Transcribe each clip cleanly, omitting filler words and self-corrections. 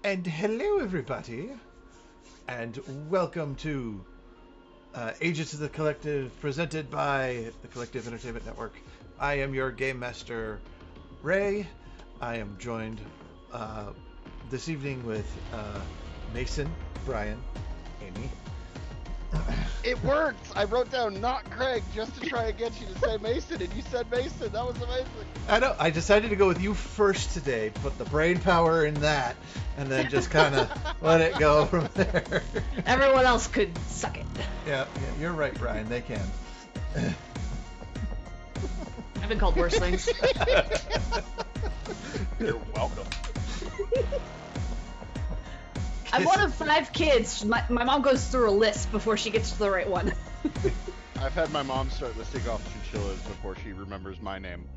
And hello, everybody, and welcome to Agents of the Collective, presented by the Collective Entertainment Network. I am your game master, Ray. I am joined this evening with Mason, Brian, Amy. It worked! I wrote down not Craig just to try and get you to say Mason, and you said Mason. That was amazing. I know. I decided to go with you first today, put the brain power in that, and then just kind of let it go from there. Everyone else could suck it. Yeah, you're right, Brian. They can. I've been called worse things. You're welcome. I'm one of 5 kids. My mom goes through a list before she gets to the right one. I've had my mom start listing off chinchillas before she remembers my name.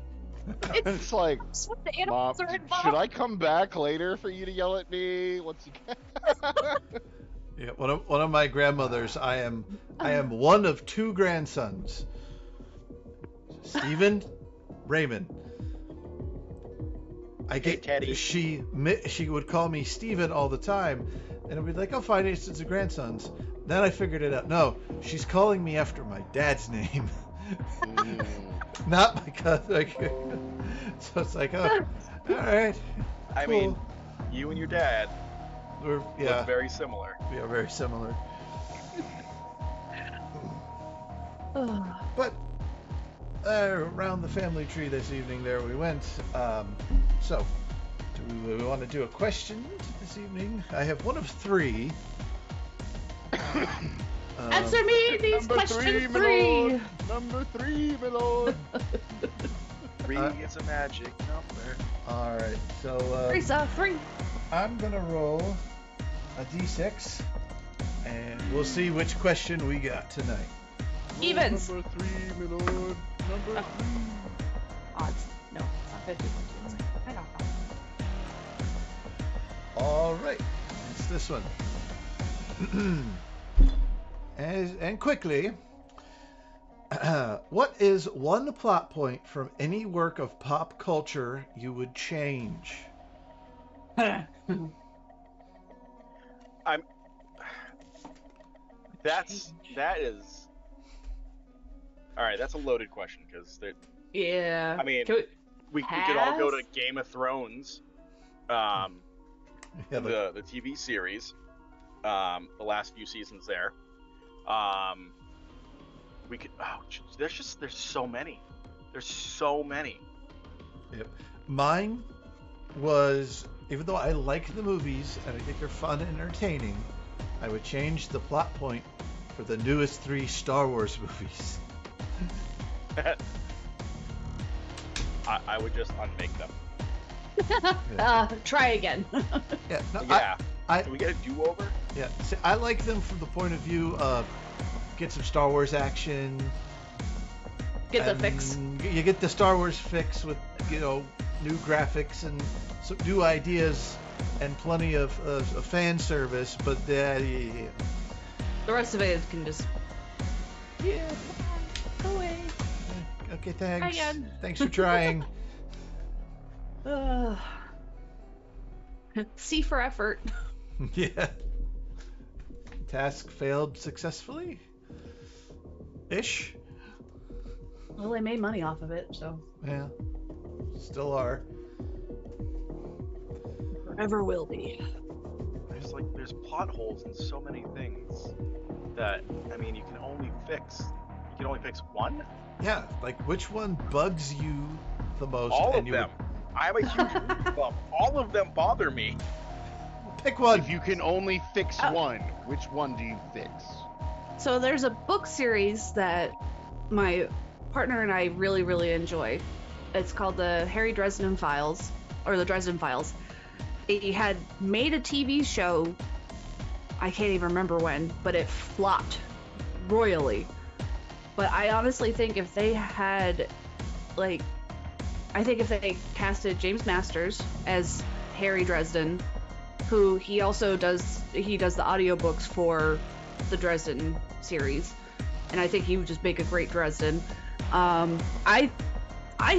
It's like, What the Mom, animals are involved? should I come back later for you to yell at me once again? Yeah, one of my grandmothers. I am one of 2 grandsons. Stephen, Raymond. Teddy. She would call me Stephen all the time, and I'd be like, "Oh, fine, it's a grandson's." Then I figured it out. No, she's calling me after my dad's name, not because so it's like, oh, all right. I cool. mean, you and your dad Look very similar. We are very similar. But around the family tree this evening, there we went. So, do we want to do a question this evening? I have one of 3. Answer me these questions 3. Number 3, my lord. 3 is a magic number. All right, so 3's a 3. I'm gonna roll a d6, and we'll see which question we got tonight. Evens. Number 3, my lord. Number 3. Odds. No, it's not 50. I don't know. All right, it's this one. And quickly, what is one plot point from any work of pop culture you would change? That is. All right, that's a loaded question because Yeah. I mean, we could all go to Game of Thrones, the TV series, the last few seasons there. We could. Oh, there's so many. There's so many. Yep. Mine was, even though I like the movies and I think they're fun and entertaining, I would change the plot point for the newest 3 Star Wars movies. I would just unmake them. Try again. Yeah. No, Yeah. I Can we get a do-over? Yeah, see, I like them from the point of view of get some Star Wars action. Get the fix. You get the Star Wars fix with, new graphics and some new ideas and plenty of fan service, but yeah. The rest of it can just. Yeah. Go away. Okay, thanks. Again. Thanks for trying. C for effort. Yeah. Task failed successfully? Ish? Well, they made money off of it, so. Yeah. Still are. Forever will be. There's plot holes in so many things that, I mean, you can only fix one? Yeah, like which one bugs you the most? All and of them. I'm a huge bum. All of them bother me. Pick one. If you can only fix one, which one do you fix? So there's a book series that my partner and I really, really enjoy. It's called the Harry Dresden Files, or the Dresden Files. He had made a TV show, I can't even remember when, but it flopped royally. But I honestly think if they had, if they casted James Masters as Harry Dresden, who he also does the audiobooks for the Dresden series, and I think he would just make a great Dresden. I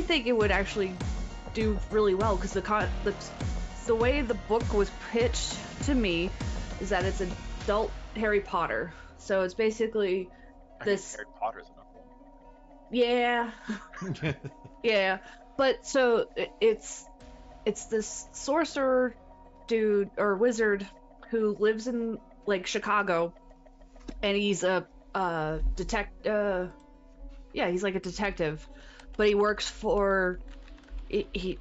think it would actually do really well because the the way the book was pitched to me is that it's adult Harry Potter. So it's basically this. Harry Potter's enough one. Yeah. Yeah. But so it's this sorcerer dude or wizard who lives in like Chicago, and he's a yeah, he's like a detective, but he works for the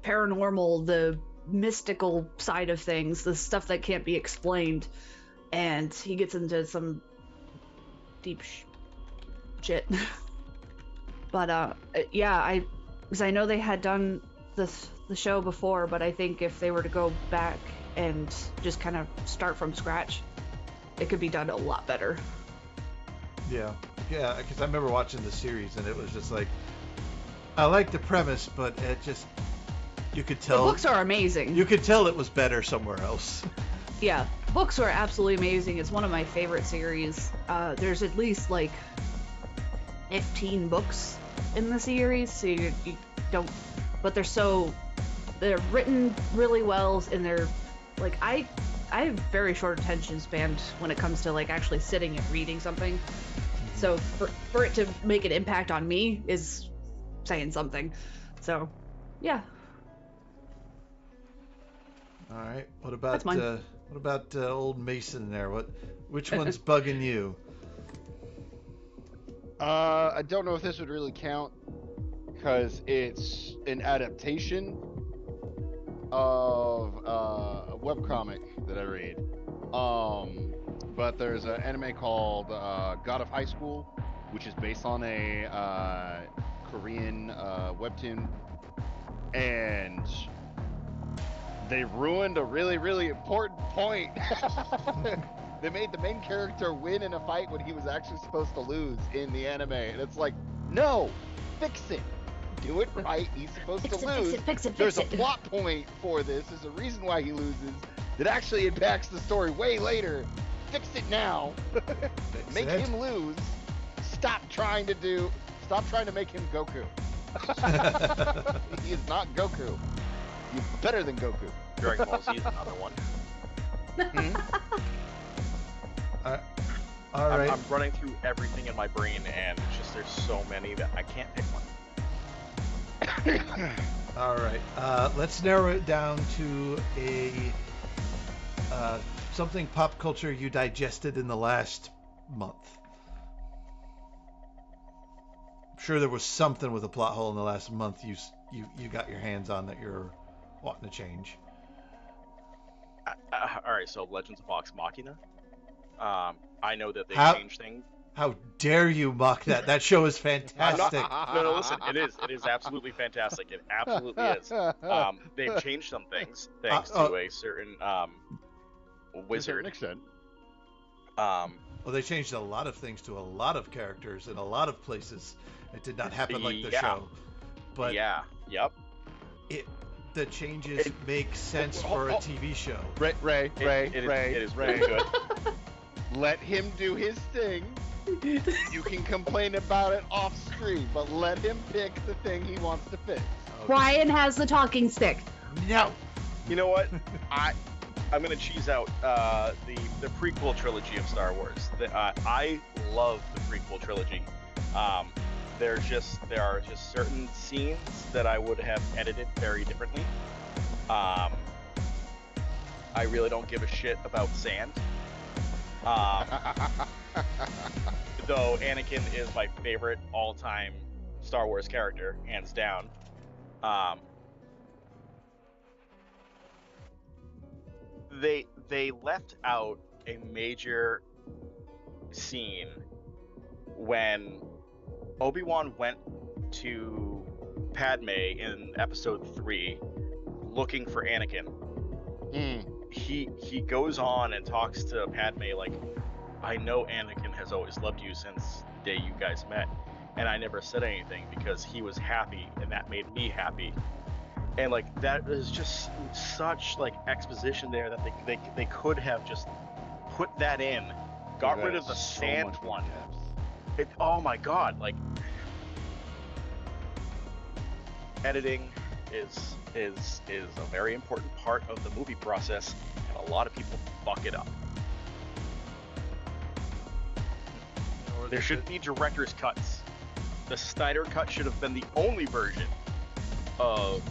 paranormal, the mystical side of things, the stuff that can't be explained, and he gets into some deep shit. But yeah, because I know they had done the show before, but I think if they were to go back and just kind of start from scratch, it could be done a lot better. Yeah, because I remember watching the series and it was just like, I like the premise, but it just, you could tell. The books are amazing. You could tell it was better somewhere else. Yeah, books are absolutely amazing. It's one of my favorite series. There's at least like 15 books in the series, so you don't, but they're written really well, and they're like, I have very short attention span when it comes to like actually sitting and reading something. So for it to make an impact on me is saying something. So, yeah. All right. What about old Mason there? Which one's bugging you? I don't know if this would really count because it's an adaptation of a webcomic that I read. But there's an anime called God of High School, which is based on a Korean webtoon, and they ruined a really, really important point. They made the main character win in a fight when he was actually supposed to lose in the anime, and it's like, no, fix it. Do it right. He's supposed to lose. Fix it. There's a plot point for this. There's a reason why he loses that actually impacts the story way later. Fix it now. Make him lose. Stop trying to make him Goku. He is not Goku. He's better than Goku. Dragon Ball Z is another one. All right. I'm running through everything in my brain, and it's just there's so many that I can't pick one. All right. Let's narrow it down to a something pop culture you digested in the last month. I'm sure there was something with a plot hole in the last month you got your hands on that you're wanting to change. All right, so Legends of Vox Machina. I know that they changed things. How dare you mock that? That show is fantastic. No, listen, it is absolutely fantastic. It absolutely is. They've changed some things thanks to a certain wizard. Well, they changed a lot of things to a lot of characters in a lot of places. It did not happen like the show. But the changes make sense for a TV show. Ray, it is really good. Let him do his thing. You can complain about it off screen, but let him pick the thing he wants to fix. Ryan has the talking stick. No. You know what? I'm gonna cheese out the prequel trilogy of Star Wars. I love the prequel trilogy. There are just certain scenes that I would have edited very differently. I really don't give a shit about sand. Though Anakin is my favorite all-time Star Wars character, hands down. They left out a major scene when Obi-Wan went to Padme in Episode 3 looking for Anakin. He goes on and talks to Padme like, I know Anakin has always loved you since the day you guys met, and I never said anything because he was happy and that made me happy. And like that is just such like exposition there that they could have just put that in, got rid of the sand one. Oh my god, like editing is a very important part of the movie process, and a lot of people fuck it up. Or There should be director's cuts. The Snyder cut should have been the only version of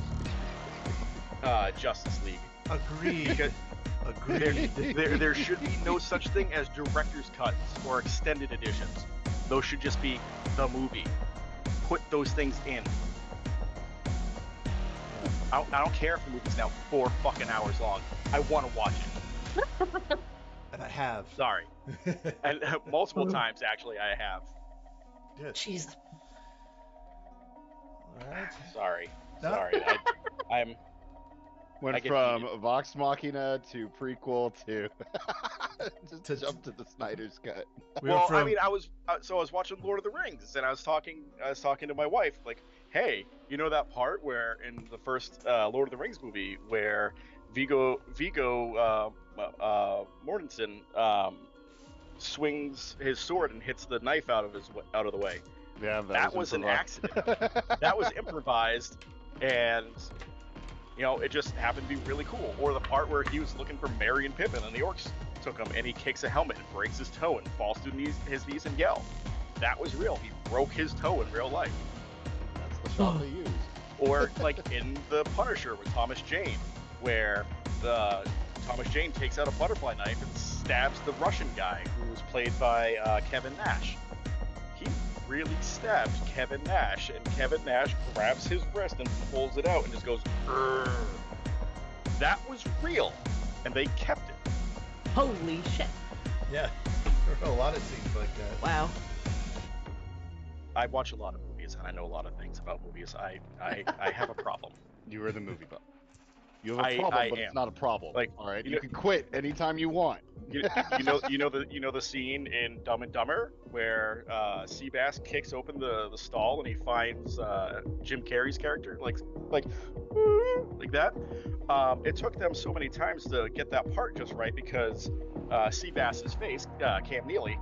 Justice League. Agreed. Because Agreed. there should be no such thing as director's cuts or extended editions. Those should just be the movie. Put those things in. I don't care if the movie's now 4 fucking hours long. I want to watch it. And I have. Sorry. And multiple times, actually, I have. Good. Jeez. All right. Sorry. No. Sorry. I'm... I Went get from heated. Vox Machina to prequel to just To- jump to the Snyder's cut. We Well, went from, I mean, I was watching Lord of the Rings, and I was talking to my wife, like, hey, you know that part where in the first Lord of the Rings movie where Viggo Mortensen swings his sword and hits the knife out of the way. Yeah, That was an improvised. accident. That was improvised, and it just happened to be really cool. Or the part where he was looking for Merry and Pippin, and the orcs took him, and he kicks a helmet and breaks his toe and falls to his knees and yells. That was real. He broke his toe in real life. That's the shot they used. Or like in The Punisher with Thomas Jane, where Thomas Jane takes out a butterfly knife and stabs the Russian guy who was played by Kevin Nash. He really stabbed Kevin Nash, and Kevin Nash grabs his wrist and pulls it out and just goes, "Urgh." That was real, and they kept it. Holy shit. yeah, there were a lot of scenes like that. Wow. I watch a lot of movies, and I know a lot of things about movies. I have a problem. You were the movie buff. You have a I problem, but am. it's not a problem. Like, all right, you you know- can quit anytime you want. You know the scene in Dumb and Dumber where Seabass kicks open the stall and he finds Jim Carrey's character like that. It took them so many times to get that part just right because Seabass's face, Cam Neely,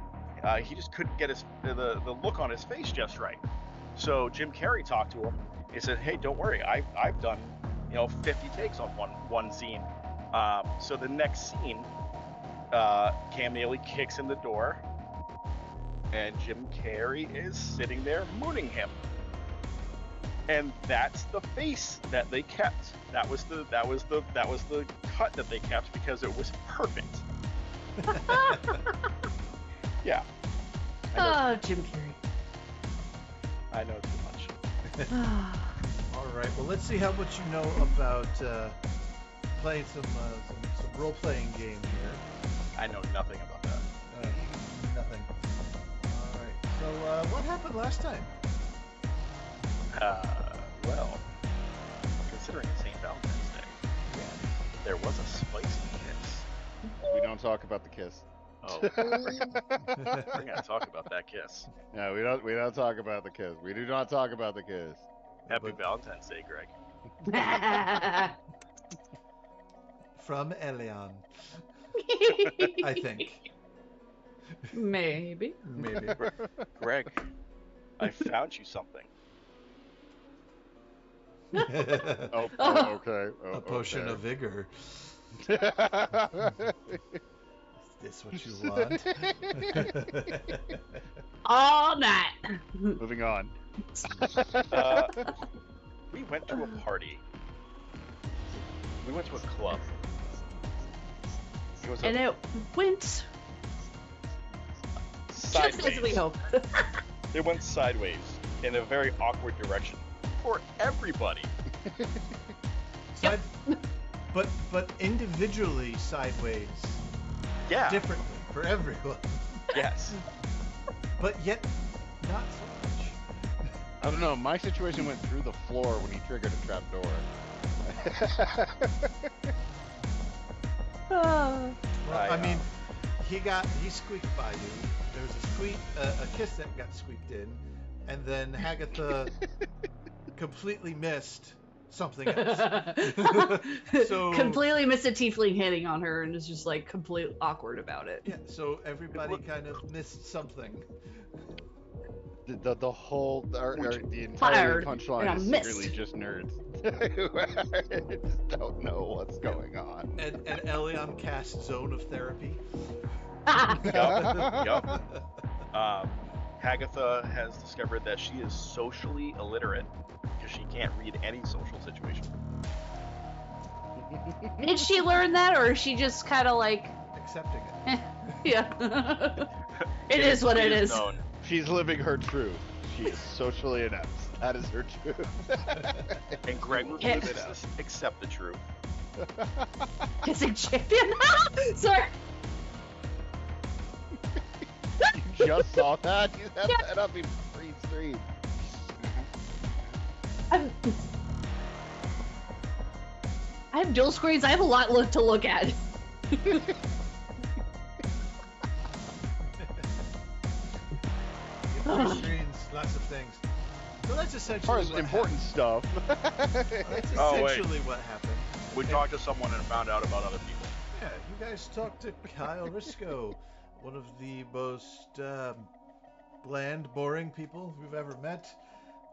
he just couldn't get the look on his face just right. So Jim Carrey talked to him. He said, "Hey, don't worry, I've done 50 takes on one scene." So the next scene, Cam Neely kicks in the door, and Jim Carrey is sitting there mooning him, and that's the face that they kept. That was the cut that they kept because it was perfect. Yeah, Oh, Jim Carrey. I know too much. All right. Well, let's see how much you know about playing some role-playing game here. I know nothing about that. Nothing. All right. So, what happened last time? Well, considering it's St. Valentine's Day, there was a spicy kiss. We don't talk about the kiss. Oh, we're gonna talk about that kiss. No, we don't talk about the kiss. We do not talk about the kiss. Happy Valentine's Day, Greg. From Elian, I think. Maybe. Maybe. Greg, I found you something. Oh, okay. Oh, A potion okay. of vigor. Is this what you want? All night. Moving on. We went to a party. We went to a club. It was And it went sideways. just as we hoped. It went sideways in a very awkward direction for everybody. Side, but individually sideways, Yeah. differently for everyone. Yes. But yet, not so much. I don't know. My situation went through the floor when he triggered a trap door. Oh. Well, I mean, he squeaked by you. There was a kiss that got squeaked in, and then Hagatha completely missed something else. So- completely missed a tiefling hitting on her and is just like completely awkward about it. Yeah, so everybody kind of missed something. The whole the entire Fired, and punchline I is missed. secretly just nerds who just don't know what's going on. And Elion cast Zone of Therapy. Yup. Hagatha has discovered that she is socially illiterate because she can't read any social situation. Did she learn that, or is she just kind of like, Accepting it. yeah? It is what it is. Known. She's living her truth. She is socially inept. That is her truth. And Greg refuses to accept the truth. Kissing champion. Sorry. You just saw that? You have that up in free stream. I have dual screens. I have a lot to look at. Three screens, lots of things. So that's As essentially far as what important stuff. happened. That's Oh, wait. essentially what happened. We talked to someone and found out about other people. Yeah, you guys talked to Kyle Risco, one of the most bland, boring people we've ever met.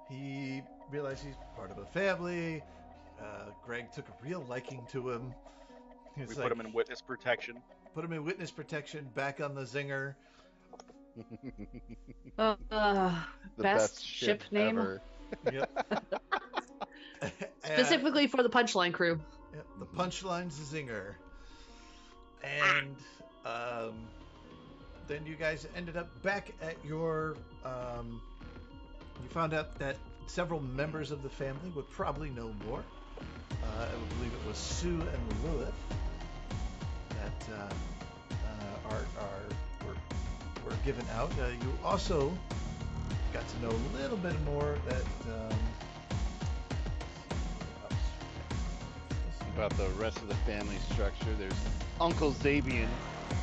He realized he's part of a family. Greg took a real liking to him. He's We like, put him in witness protection. put him in witness protection, back on the zinger. The Best ship name ever. Yep. specifically for the punchline crew. Yeah, the punchline's zinger. And then you guys ended up back at your. You found out that several members of the family would probably know more. I believe it was Sue and Lilith that were given out. You also got to know a little bit more that. About the rest of the family structure, there's Uncle Zabian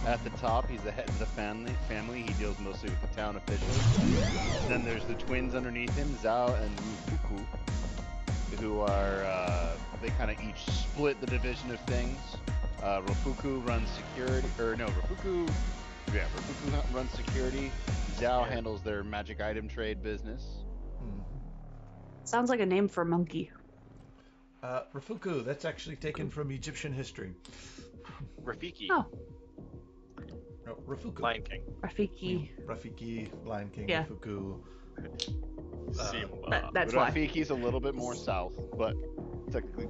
at the top. He's the head of the family. He deals mostly with the town officials. Then there's the twins underneath him, Zhao and Rufuku, who are they kind of each split the division of things. Rufuku runs security, Rufuku runs security. Zhao handles their magic item trade business. Sounds like a name for a monkey. Rafuku, that's actually taken from Egyptian history. Rafiki, Oh, No, Rafuku. Lion King. Rafiki. Rafiki, Lion King, Yeah. Rafuku. Simba. That's why. Rafiki's a little bit more south, but technically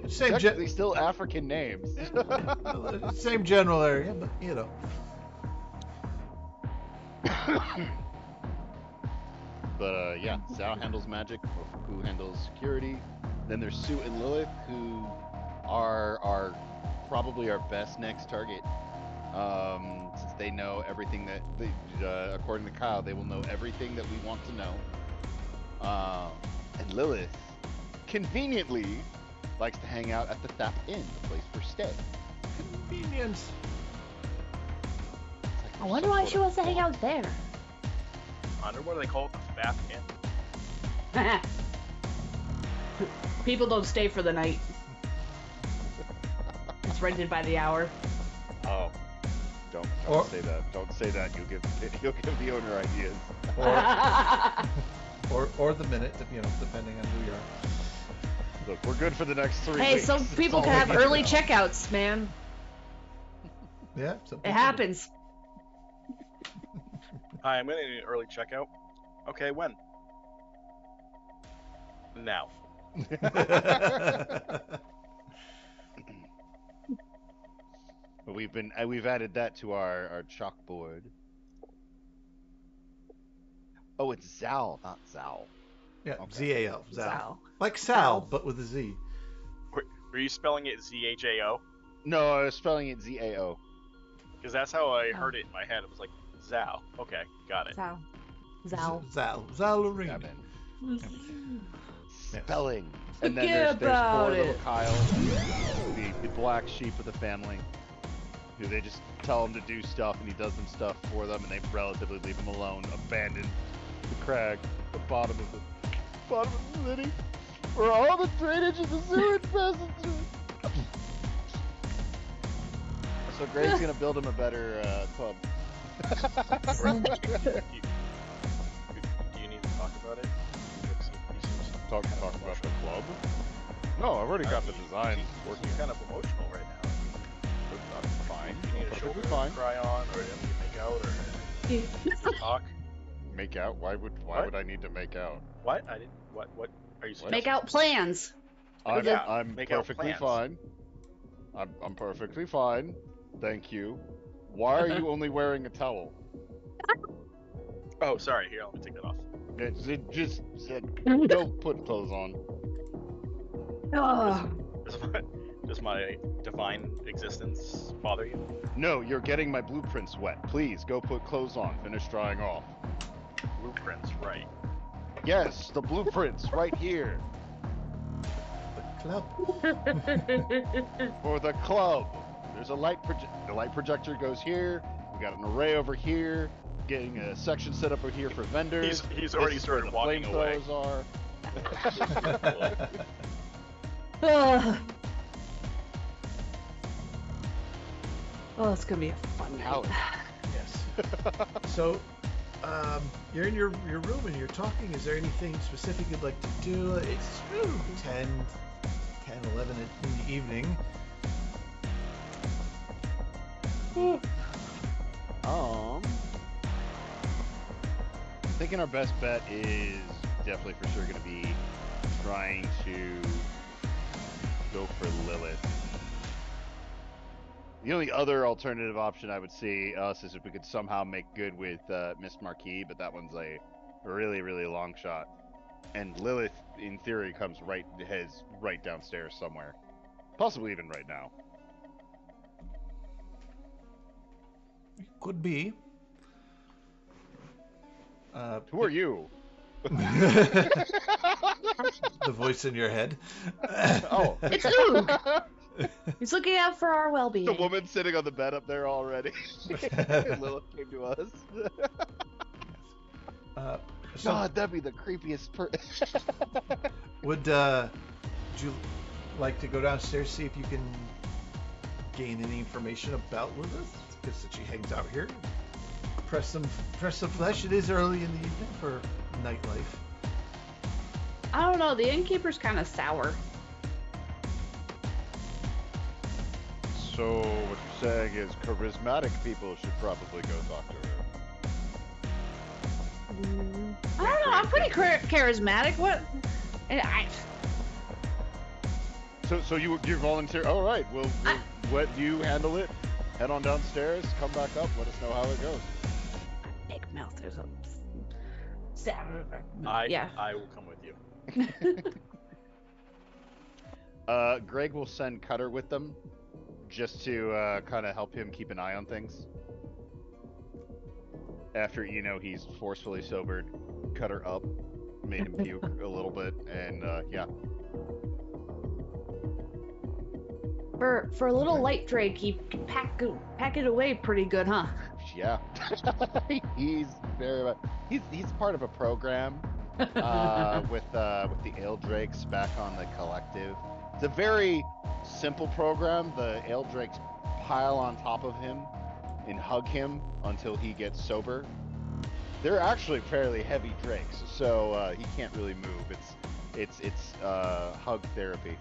Same, still African names. same general area, but you know. But yeah, Zhao handles magic, Rafuku handles security. Then there's Sue and Lilith, who are probably our best next target. Since they know everything that, according to Kyle, they will know everything that we want to know. And Lilith, conveniently, likes to hang out at the Thap Inn, the place for stay. Convenience. It's like I there's wonder some why sort she of wants to hang bond. out there. I wonder what do they call it, the Fat Inn. People don't stay for the night. It's rented by the hour. Oh, Don't Or- say that. Don't say that. You'll give the owner ideas. Or the minute, you know, depending on who you are. Look, we're good for the next 3 Hey, weeks. some That's people all can we have need to early know. checkouts, man. Yeah, some It people- happens. hi, I'm gonna need an early checkout. Okay, when? Now. But we've added that to our chalkboard. Oh, it's Zal, not Zal. Yeah, Okay. Z-A-L, Zal. Zal. Like Sal, but with a Z. Were you spelling it Z-H-A-O? No, I was spelling it Z-A-O. Because that's how I heard it in my head. It was like, Zao. Okay, got it. Zal. Zal. Zal. Zalaring. Seven. Spelling. And then Forget there's about poor little it. Kyle, the black sheep of the family, who they just tell him to do stuff, and he does some stuff for them, and they relatively leave him alone, abandoned the crag, the bottom of the city, where all the drainage and the sewage passes through. So Greg's gonna build him a better pub. about it. He seems Talk kind of about the emotional. club? No, I've already got the design He's working. kind of emotional right now. That's fine. You need a Perfectly shoulder fine. to cry on, or you make out, or talk. Make out? Why What? would I need to make out? What? I didn't. What are you suggesting? Make out plans. I'm make out perfectly plans. fine. I'm perfectly fine. Thank you. Why are you only wearing a towel? Oh, sorry. Here, let me take that off. Just go put clothes on. Oh, Does my divine existence bother you? No, you're getting my blueprints wet. Please go put clothes on. Finish drying off. Blueprints, right? Yes, the blueprints right here Club. for the club. There's a light the light projector goes here. We got an array over here. Getting a section set up over here for vendors. He's already This is where started the walking away. flamethrowers are. oh, it's gonna be a fun night. Alex. Yes. So, you're in your room and you're talking. Is there anything specific you'd like to do? It's 10, 11 in the evening. Thinking our best bet is definitely for sure going to be trying to go for Lilith. The only other alternative option I would see us is if we could somehow make good with Miss Marquis, but that one's a really, really long shot. And Lilith, in theory, comes right downstairs somewhere, possibly even right now. Could be. Who are you? The voice in your head. Oh, It's Oog. He's looking out for our well-being. the woman sitting on the bed up there already. Lilith came to us. So God, that'd be the creepiest would you like to go downstairs, see if you can gain any information about Lilith? Because she hangs out here. Press some flesh. It is early in the evening for nightlife. I don't know. The innkeeper's kind of sour. So what you're saying is charismatic people should probably go talk to her. I don't know. I'm pretty charismatic. What? And So you volunteer? All right. We'll let you handle it. Head on downstairs. Come back up. Let us know how it goes. big mouth. There's a. I will come with you. Greg will send Cutter with them, just to kind of help him keep an eye on things. After he's forcefully sobered Cutter up, made him puke a little bit, and yeah. For a little light Drake, he can pack it away pretty good, huh? Yeah. He's very much. He's part of a program with the Ale Drakes back on the collective. It's a very simple program. The Ale Drakes pile on top of him and hug him until he gets sober. They're actually fairly heavy drakes, so he can't really move. It's hug therapy.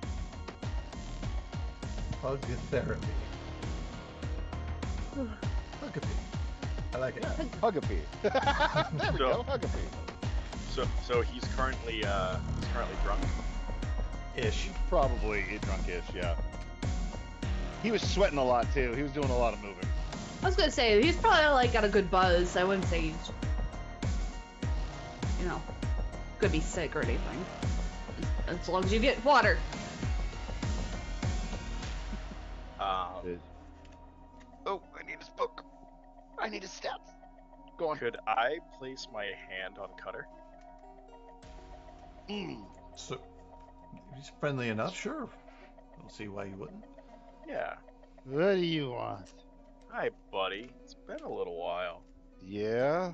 Hug therapy. Hugapee. I like it. Yeah, Hugapee. There we go, Hugapee. So he's currently drunk. Ish. Probably drunkish, yeah. He was sweating a lot too. He was doing a lot of moving. I was gonna say he's probably got a good buzz. I wouldn't say he's, could be sick or anything. As long as you get water. Oh, I need his book. I need his stats. Go on. Could I place my hand on Cutter? So, he's friendly enough, sure. Don't see why you wouldn't. Yeah. What do you want? Hi, buddy. It's been a little while. Yeah?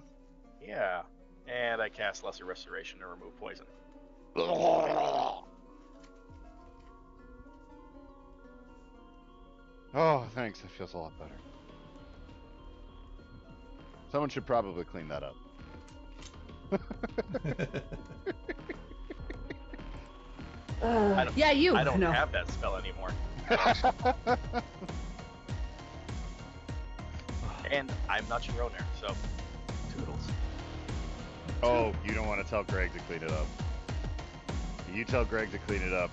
Yeah. And I cast Lesser Restoration to remove poison. Oh, thanks. That feels a lot better. Someone should probably clean that up. Yeah, you. I don't No. have that spell anymore. And I'm not your owner, so toodles. Oh, you don't want to tell Greg to clean it up. You tell Greg to clean it up,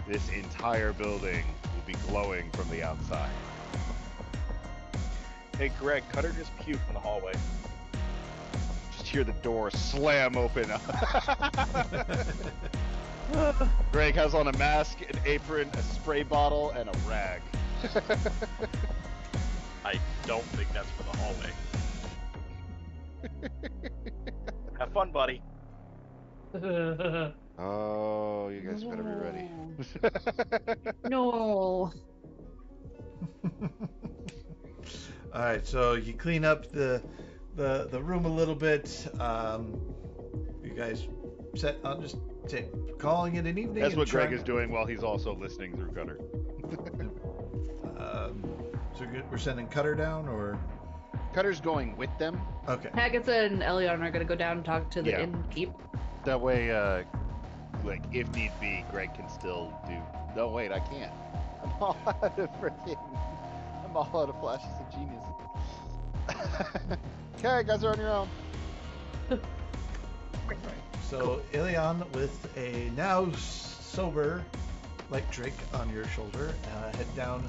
this entire building will be glowing from the outside. Hey, Greg, Cutter just puked in the hallway. Just hear the door slam open. Greg has on a mask, an apron, a spray bottle, and a rag. I don't think that's for the hallway. Have fun, buddy. Oh, you guys better be ready. No. All right, so you clean up the room a little bit. You guys set on just calling it an evening. That's and what Greg trying- is doing while he's also listening through Cutter. So we're sending Cutter down, or Cutter's going with them. okay? Agatha and Elion are gonna go down and talk to the Yeah. innkeep. That way, like, if need be, Greg can still do... No, wait, I can't. I'm all out of flashes of genius. Okay, guys are on your own. Right. So Ilion, with a now sober, like Drake, on your shoulder, head down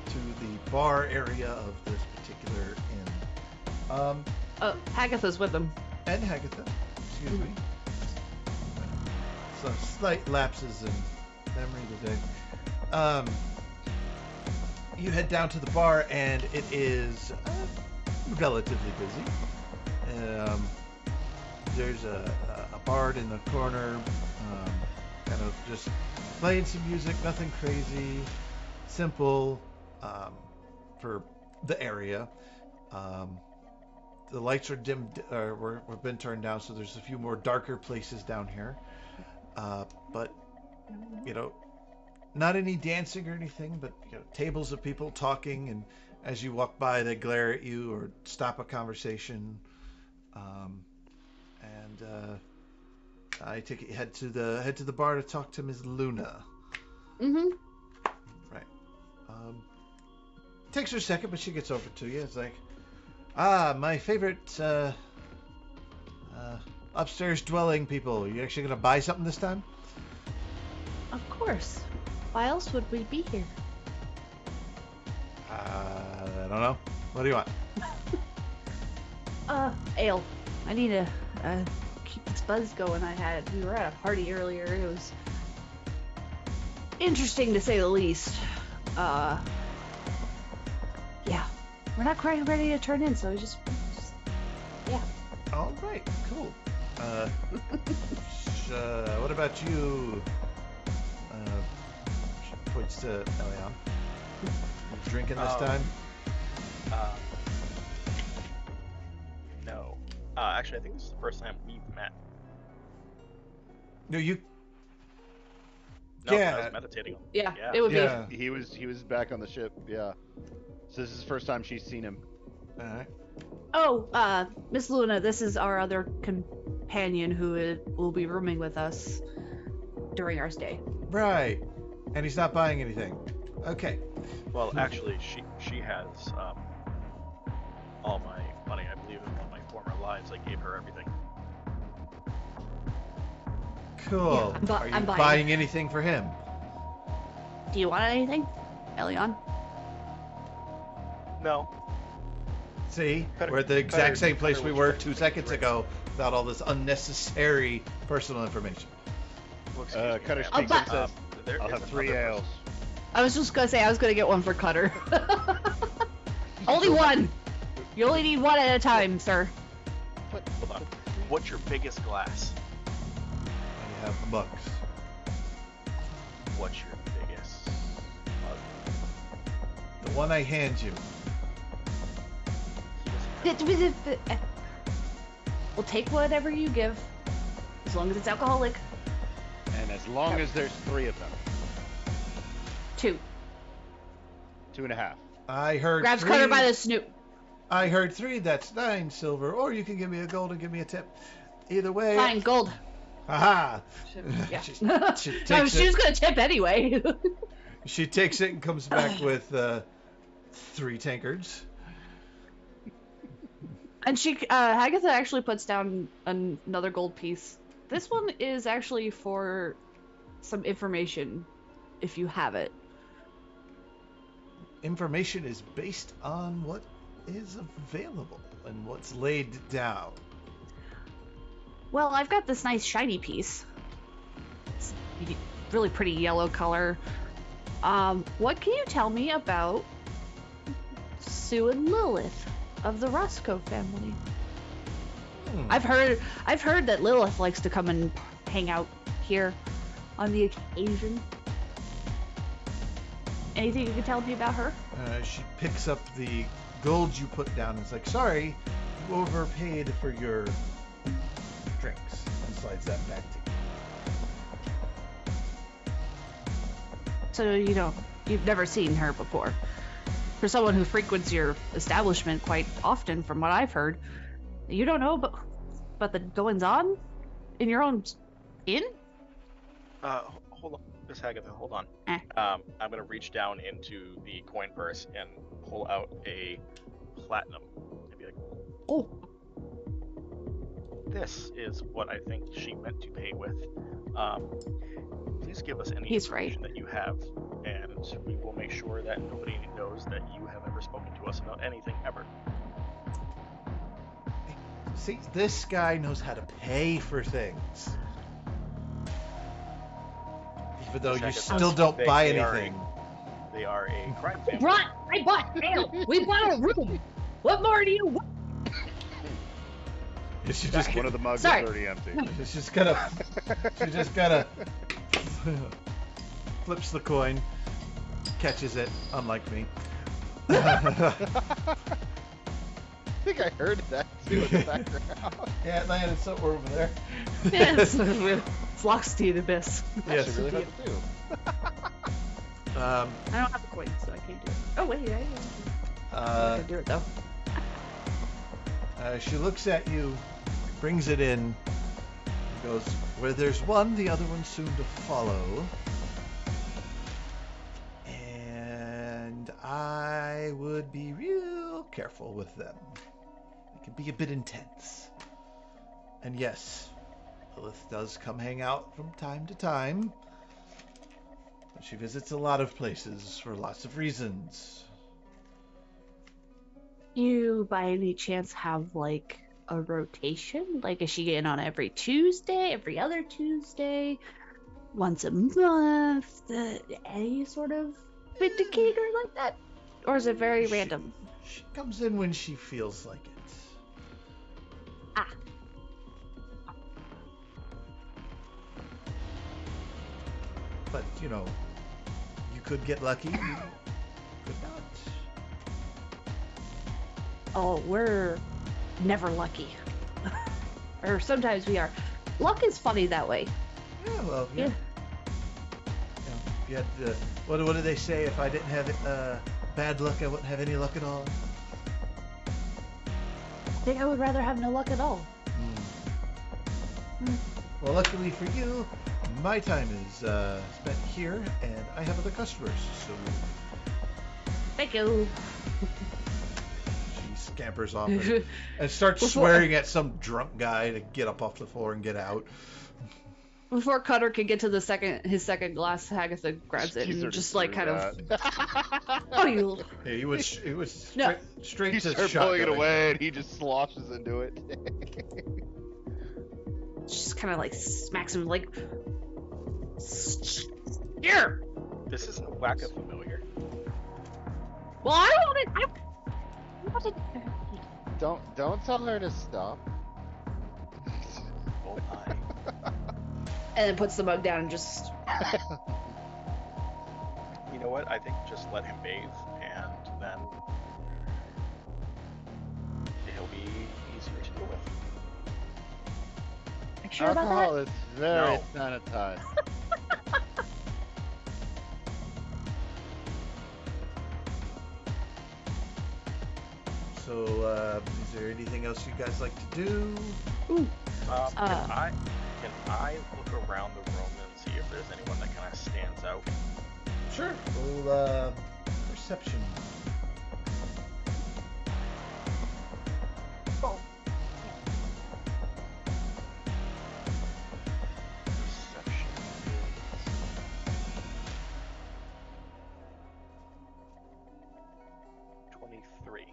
to the bar area of this particular inn. Agatha's with them. And Hagatha, excuse me. So slight lapses in memory today. You head down to the bar, and it is relatively busy. There's a bard in the corner, kind of just playing some music, nothing crazy, simple for the area. The lights are dimmed, or have been turned down, so there's a few more darker places down here. But, not any dancing or anything, but tables of people talking, and as you walk by, they glare at you or stop a conversation. I take it you head to the bar to talk to Ms. Luna. Mm-hmm. Right. Takes her a second, but she gets over to you. It's like, my favorite upstairs dwelling people. You actually gonna buy something this time? Of course. Why else would we be here? I don't know. What do you want? Ale. I need to keep this buzz going. We were at a party earlier. It was interesting to say the least. Yeah. We're not quite ready to turn in, so just yeah. All right, cool. What about you? She points to Elion. You drinking this time? No. Actually, I think this is the first time we've met. No, you. No, Yeah. I was meditating. Yeah, Yeah. it would Yeah. He was back on the ship, yeah. So this is the first time she's seen him. All right. be. Oh, Miss Luna, this is our other companion who will be rooming with us during our stay. Right. And he's not buying anything. Okay. Well, actually, she has all my money. I believe in one of my former lives, I gave her everything. Cool. Yeah, Are you I'm buying. buying anything for him? Do you want anything, Elion? No. See, Cutter- we're at the exact Cutter- same place Cutter we was were trying to 2 make seconds it ago without all this unnecessary personal information. Well, excuse me, Cutter ma'am. speaks and says, There I'll is have 3 another ales. I was just gonna say I was gonna get one for Cutter. Only one. You only need one at a time, sir. Hold on. What's your biggest glass? I have mugs. What's your biggest mug? The one I hand you. We'll take whatever you give, as long as it's alcoholic. And as long as there's 3 of them. 2. 2.5. I heard Grabs 3. Cutter by the snoot. I heard 3. That's 9 silver. Or you can give me a gold and give me a tip. Either way. Fine, gold. Haha! Yeah. She No, takes she was it. gonna tip anyway. She takes it and comes back with 3 tankards. And Hagatha actually puts down another gold piece. This one is actually for some information, if you have it. Information is based on what is available and what's laid down. Well, I've got this nice shiny piece. It's really pretty yellow color. What can you tell me about Sue and Lilith of the Roscoe family? I've heard that Lilith likes to come and hang out here on the occasion. Anything you can tell me about her? She picks up the gold you put down and is like, sorry, you overpaid for your drinks, and slides that back to you. So you've never seen her before. For someone who frequents your establishment quite often, from what I've heard, you don't know about the goings-on in your own inn? Hold on, Miss Hagatha, hold on. Eh. I'm gonna reach down into the coin purse and pull out a platinum and be like, Oh, this is what I think she meant to pay with. Please give us any He's right. information that you have, and we will make sure that nobody knows that you have ever spoken to us about anything ever. See, this guy knows how to pay for things. Even though Miss you Hagatha, still don't buy they are anything. They are a crime family. I bought ale. We bought a room. What more do you want? She just One of the mugs Sorry. is already empty. She just gotta flips the coin, catches it, unlike me. I think I heard that too in the background. Yeah, it landed somewhere over there. Yes, it's lost to the abyss. Yes. Actually really hard to do. I don't have the coins, so I can't do it. Oh wait, I can do it though. She looks at you, brings it in, and goes, where there's one, the other one's soon to follow. And I would be real careful with them. They can be a bit intense. And yes, Lilith does come hang out from time to time. But she visits a lot of places for lots of reasons. You by any chance have like a rotation? Like, is she in on every Tuesday, every other Tuesday, once a month? Any sort of indicator like that? Or is it very random? She comes in when she feels like it. Ah. But, you know, you could get lucky, you could not. Oh, we're never lucky. Or sometimes we are. Luck is funny that way. Yeah, well, yeah. You had, what did they say? If I didn't have bad luck, I wouldn't have any luck at all. I think I would rather have no luck at all. Well, luckily for you, my time is spent here, and I have other customers, so Thank you. she scampers off and starts swearing at some drunk guy to get up off the floor and get out. Before Cutter can get to his second glass, Hagatha grabs it and just like kind of. Oh, you. Yeah, he was No. straight He to started pulling it shotgunning. away, and he just sloshes into it. Just kind of like smacks him like. Here. This is a whack of familiar. Well, I wanted. Don't tell her to stop. Oh my. And then puts the mug down and just. You know what? I think just let him bathe, and then he'll be easier to deal with. Are you sure about Alcohol that? is very No. sanitized. So, is there anything else you guys like to do? Ooh. Can I look around the room and see if there's anyone that kind of stands out. Sure. Roll perception. Oh. Perception is 23.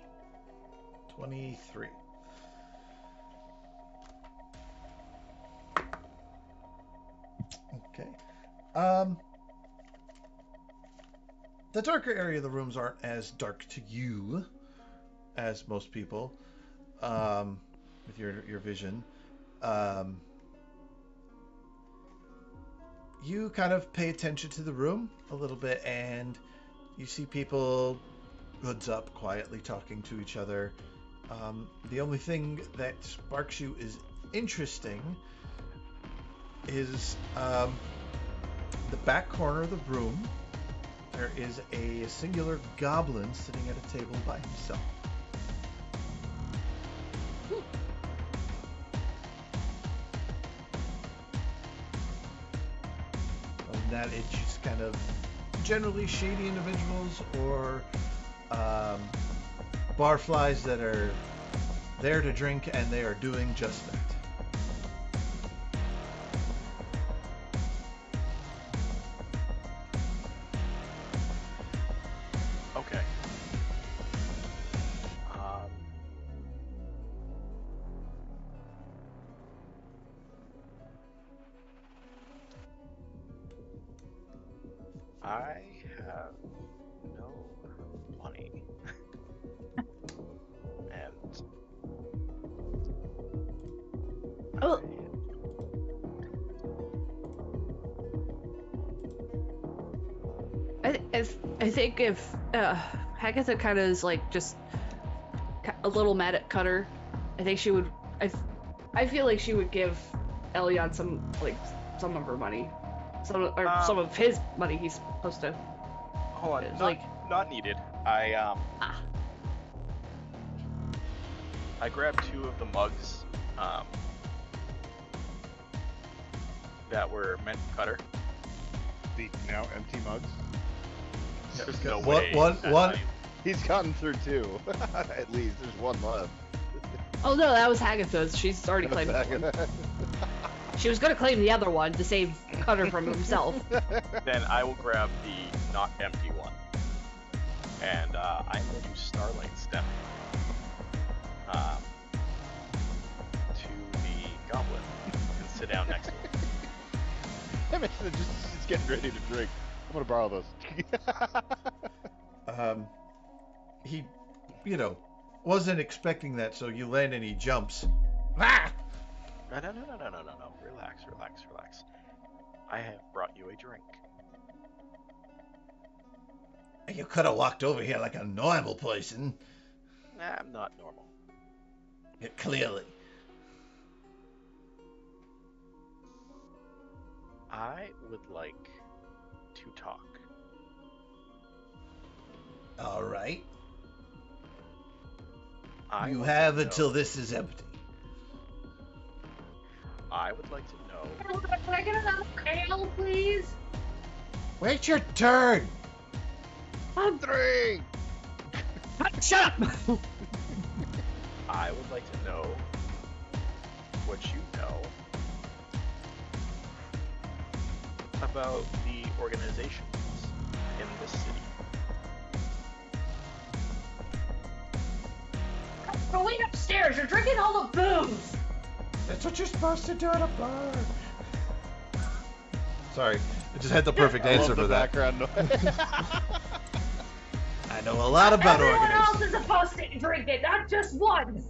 23. Okay. The darker area of the rooms aren't as dark to you as most people, with your vision. You kind of pay attention to the room a little bit, and you see people hoods up, quietly talking to each other. The only thing that sparks you is interesting is the back corner of the room. There is a singular goblin sitting at a table by himself. Other than that, it's just kind of generally shady individuals or barflies that are there to drink, and they are doing just that. Okay. I have no money. And Oh. I think if Hagatha kind of is like just a little mad at Cutter, I think she would. I feel like she would give Elion some of her money, some of his money he's supposed to. hold on, Like- not needed. I grabbed 2 of the mugs that were meant for Cutter. The now empty mugs. There's no One- way. one- that one- money- He's gotten through 2. At least there's 1 left. Oh no, that was Hagatha's. She's already claimed that one. She was gonna claim the other one to save Cutter from himself. Then I will grab the not empty one, and I'm going to Starlight Step to the goblin and sit down next to him. Damn it, just getting ready to drink. I'm gonna borrow those. He, wasn't expecting that, so you land and he jumps. Ah! No. Relax. I have brought you a drink. You could have walked over here like a normal person. I'm not normal. Yeah, clearly. I would like to talk. All right. I You want to have know- until this is empty. I would like to know. Can I get another ale, please? Wait your turn. Drink! Shut up! I would like to know what you know about the organizations in this city. Go wait upstairs. You're drinking all the booze. That's what you're supposed to do at a bar. Sorry, I just had the perfect I answer love the for that. background noise. I know a lot about Everyone else organizations. is supposed to drink it, not just one.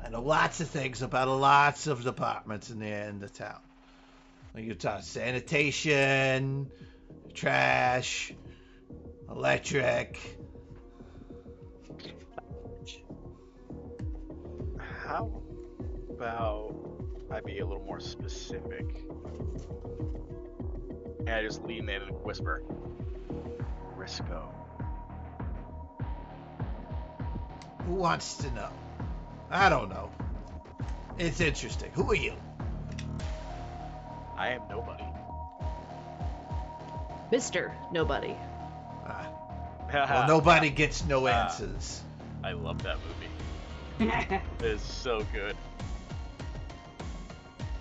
I know lots of things about lots of departments in the end of town. Like you talk sanitation, trash, electric. How about I be a little more specific? And I just lean in and whisper, Risco. Who wants to know? I don't know. It's interesting. Who are you? I am nobody. Mr. Nobody. Ah. Well, nobody gets no Ah. answers. I love that movie. It is so good.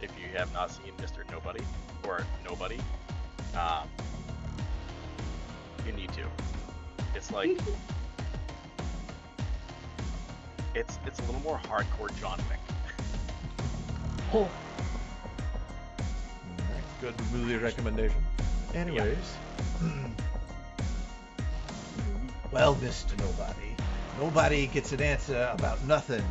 If you have not seen Mr. Nobody or Nobody, you need to. It's like it's a little more hardcore John Wick. Oh. Alright, good movie recommendation. Anyways. Well, Mr. Nobody. Nobody gets an answer about nothing.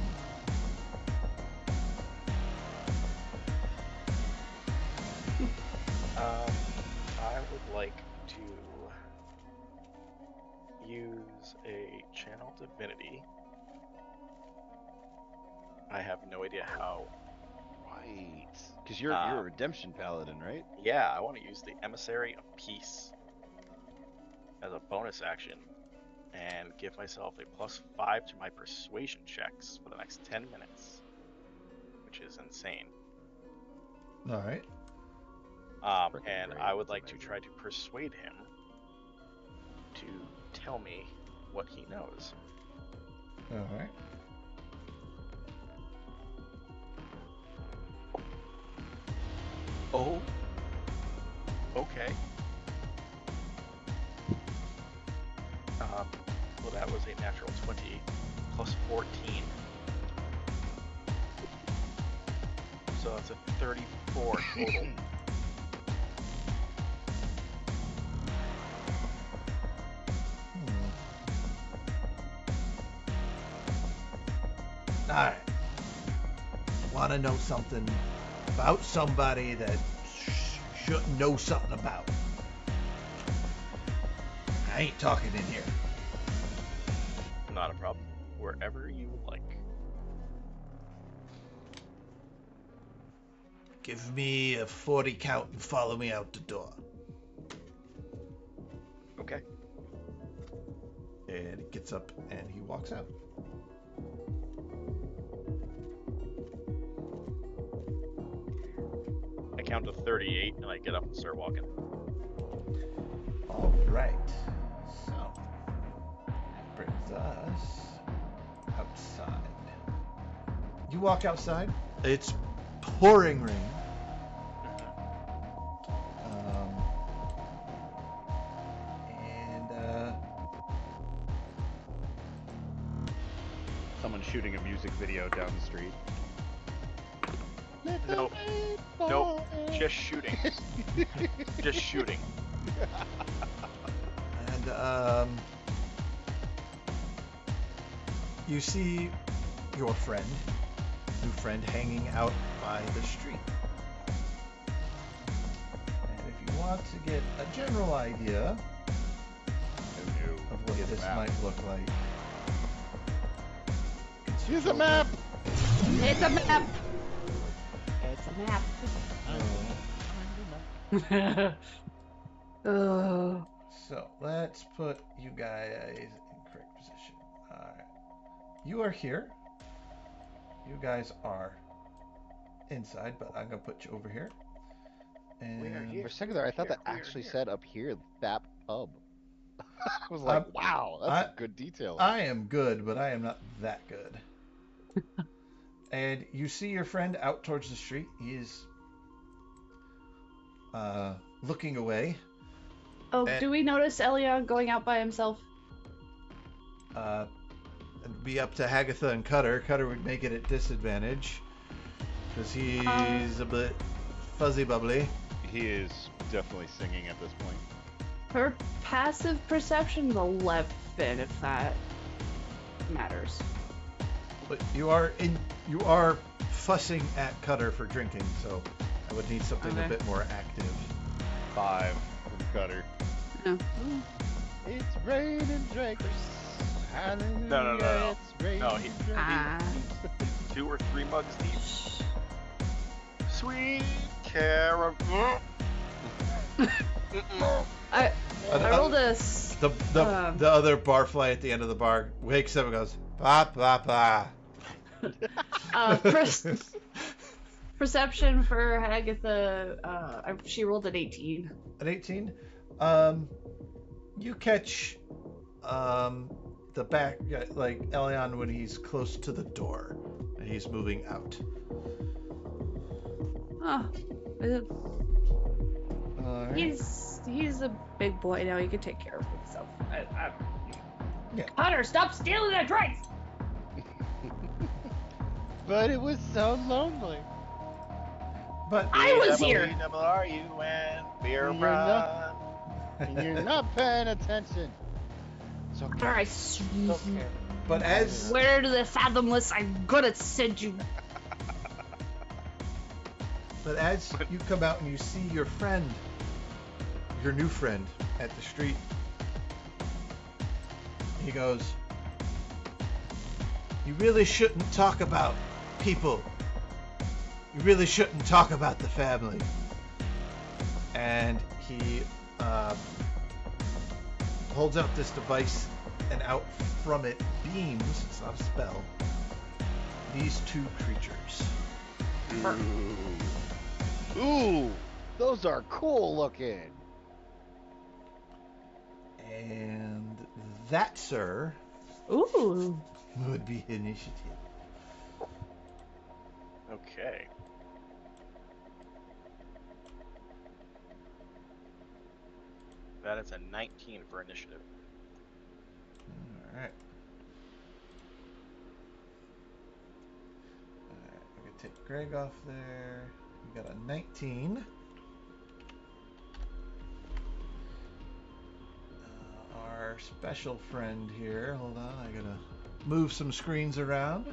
I would like to use a channel divinity. I have no idea how. Right. Because you're a redemption paladin, right? Yeah, I want to use the Emissary of Peace as a bonus action and give myself a +5 to my persuasion checks for the next 10 minutes, which is insane. Alright. And I would like to try to persuade him to tell me what he knows. Alright. Oh. Okay. Well, that was a natural 20 +14. So that's a 34 total. Alright. Want to know something about somebody that shouldn't know something about. I ain't talking in here. Not a problem. Wherever you would like. Give me a 40 count and follow me out the door. Okay. And he gets up and he walks out. I count to 38 and I get up and start walking. All right. So that brings us outside. You walk outside. It's pouring rain. And Someone's shooting a music video down the street. Nope. Nope. Just shooting. Just shooting. And you see your new friend hanging out by the street. And if you want to get a general idea of what this might look like, Here's a map! It's a map. It's a map. Oh. So let's put you guys in correct position. Alright. You are here. You guys are inside, but I'm gonna put you over here. And For a second there, I thought that actually said up here, that pub. I was like, wow, that's a good detail. I am good, but I am not that good. And you see your friend out towards the street. He is looking away. Oh, do we notice Elion going out by himself? It'd be up to Hagatha and Cutter. Cutter would make it at disadvantage because he's a bit fuzzy bubbly. He is definitely singing at this point. Her passive perception's 11, if that matters. But you are fussing at Cutter for drinking, so I would need something a bit more active. 5 from Cutter. No. It's raining drinks. Hallelujah. No. It's raining No, drinks. 2 or 3 mugs deep. Sweet caramel. I rolled a. The other barfly at the end of the bar wakes up and goes, "Pa pa pa." Perception for Agatha. She rolled an 18. An 18. You catch the back, like Elion when he's close to the door and he's moving out. Oh, All right. he's a big boy now. He can take care of himself. Yeah. Hunter, stop stealing that drinks. But it was so lonely. But I was here. W-R-U-N, beer You're run. And you're not paying attention. It's okay. All right. It's okay. but as Where to the fathomless I'm gonna send you. you come out and you see your friend, your new friend, at the street, he goes, "You really shouldn't talk about people. You really shouldn't talk about the family." And he holds out this device, and out from it beams, it's not a spell, these two creatures. Ooh, those are cool looking. And that, sir, Ooh. would be initiative. Okay. That is a 19 for initiative. All right. I'm gonna take Greg off there. We got a 19. Our special friend here. Hold on, I gotta move some screens around.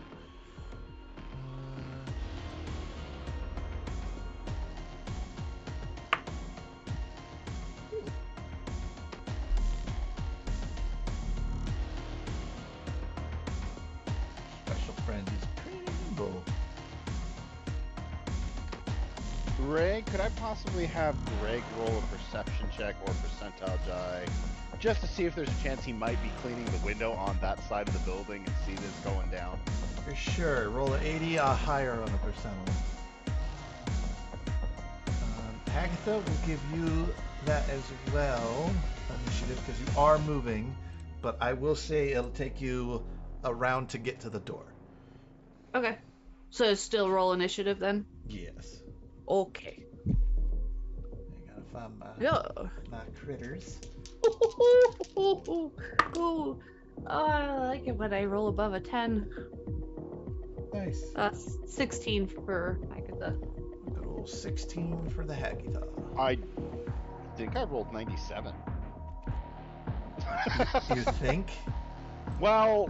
Special friend is Pringle. Greg, could I possibly have Greg roll a perception check or percentile die, just to see if there's a chance he might be cleaning the window on that side of the building and see this going down? For sure. Roll an 80 or higher on the percentile. Agatha will give you that as well, initiative, because you are moving, but I will say it'll take you a round to get to the door. Okay. So still roll initiative then? Yes. Okay. I gotta find my critters. Ooh. Oh, I like it when I roll above a 10. Nice. 16 for Agatha. Good old 16 for the Hagitha. I think I rolled 97. You think? Well,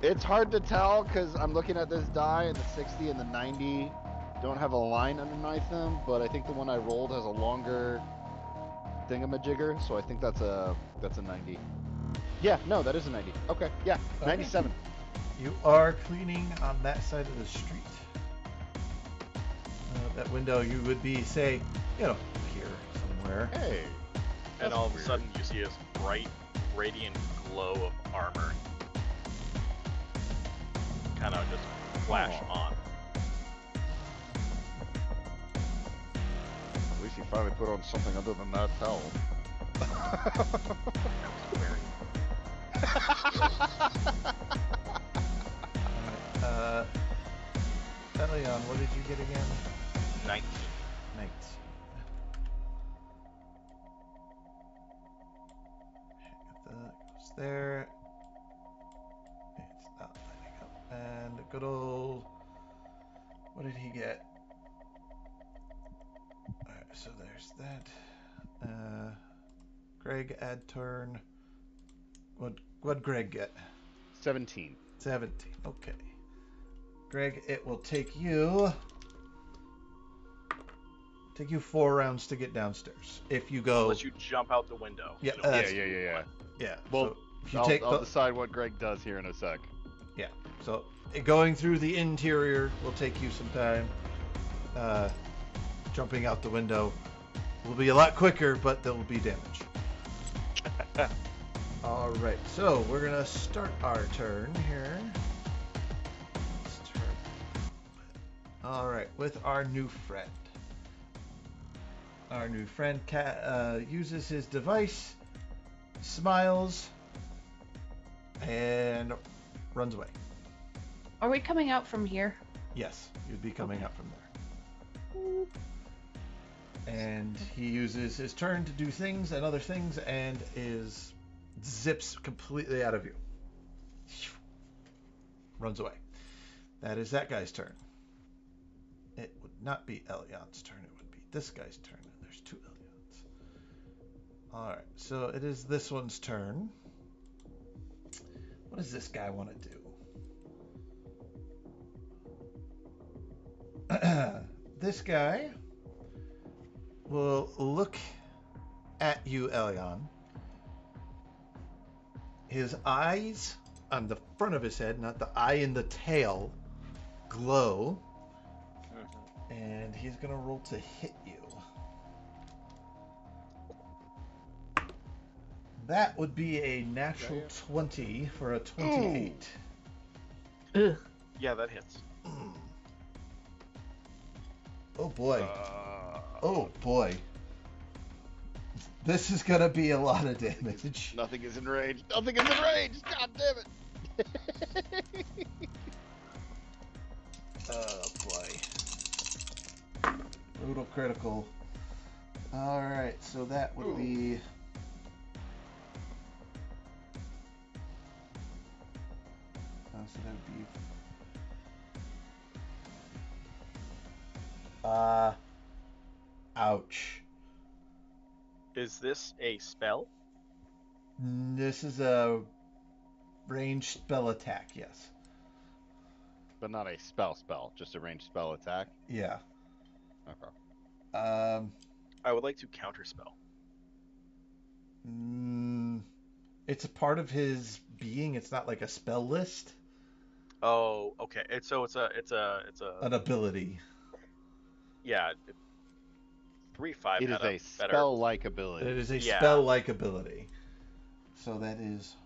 it's hard to tell because I'm looking at this die and the 60 and the 90 don't have a line underneath them, but I think the one I rolled has a longer thingamajigger, so I think that's a 90. Yeah, no, that is a 90. Okay, yeah, Okay. 97. You are cleaning on that side of the street. That window you would be, say, here somewhere. Hey. And all of a sudden you see this bright, radiant glow of armor kind of just flash on. At least he finally put on something other than that towel. Elion, what did you get again? 19. 19. That goes there. It's not lighting up. And a good old... What did he get? Alright, so there's that. Greg, add turn. What'd Greg get? 17. 17. Okay. Greg, it will take you 4 rounds to get downstairs. If you go... Unless you jump out the window. Yeah, You know, Yeah. Yeah. Well, so if you I'll decide what Greg does here in a sec. Yeah. So going through the interior will take you some time. Jumping out the window will be a lot quicker, but there will be damage. All right. So we're gonna start our turn here. All right, with our new friend. Our new friend uses his device, smiles, and runs away. Are we coming out from here? Yes, you'd be coming out from there. And he uses his turn to do things and other things and zips completely out of you. Runs away. That is that guy's turn. It would not be Elion's turn. It would be this guy's turn. And there's 2 Elions. Alright, so it is this one's turn. What does this guy want to do? This guy will look at you, Elion. His eyes on the front of his head, not the eye in the tail, glow. And he's going to roll to hit you. That would be a natural 20 for a 28. Ugh. Yeah, that hits. Oh boy. Oh boy. This is going to be a lot of damage. Nothing is in range. Nothing is in range. God damn it. Oh boy. Brutal critical. Alright, so that would be... so that would be... ouch. Is this a spell? This is a ranged spell attack, yes. But not a spell, just a ranged spell attack. Yeah. Okay. I would like to counterspell. It's a part of his being. It's not like a spell list. Oh, okay. It's An ability. Yeah. 3/5. It is a spell-like ability. It is a spell-like ability. So that is...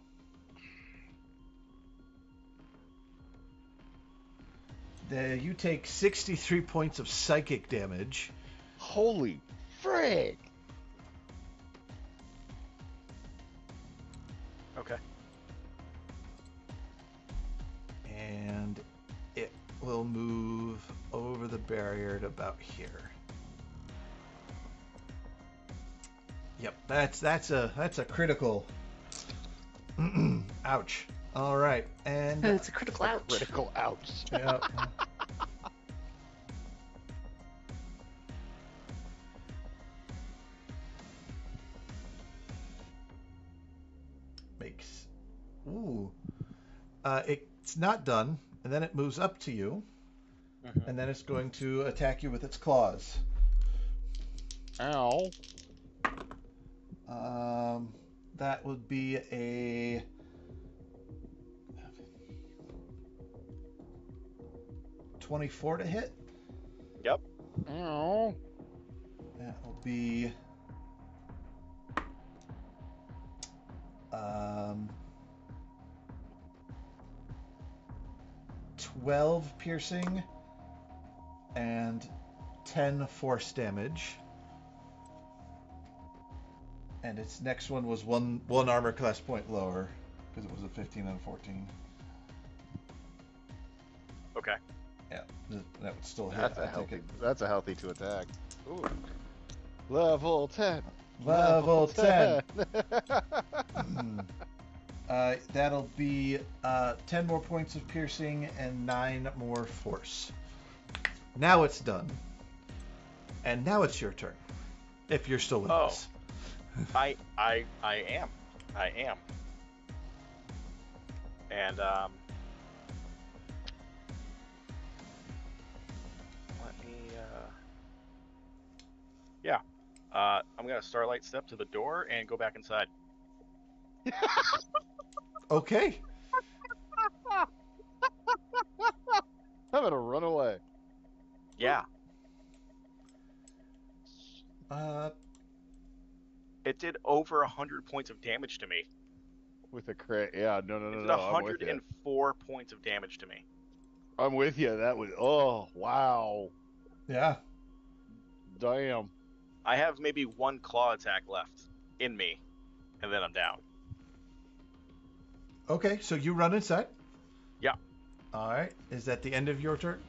You take 63 points of psychic damage. Holy frig! Okay. And it will move over the barrier to about here. Yep, that's a critical. Ouch. All right, and It's a critical ouch. Critical ouch. Yep. Makes. Ooh. It's not done, and then it moves up to you, and then it's going to attack you with its claws. Ow. That would be a 24 to hit. Yep. Ow. That will be 12 piercing and 10 force damage. And its next one was one armor class point lower because it was a 15 and a 14. Okay. Yeah, that would still hit. That's a healthy to attack. Ooh. Level 10. Level 10. That'll be 10 more points of piercing and 9 more force. Now it's done. And now it's your turn. If you're still with us. I am. And let me I'm gonna starlight step to the door and go back inside. Okay. I'm gonna run away. Yeah. It did over 100 points of damage to me. With a crit, yeah, no. It did 104 points of damage to me. I'm with you. That was, oh, wow. Yeah. Damn. I have maybe one claw attack left in me, and then I'm down. Okay, so you run inside. Yeah. All right. Is that the end of your turn?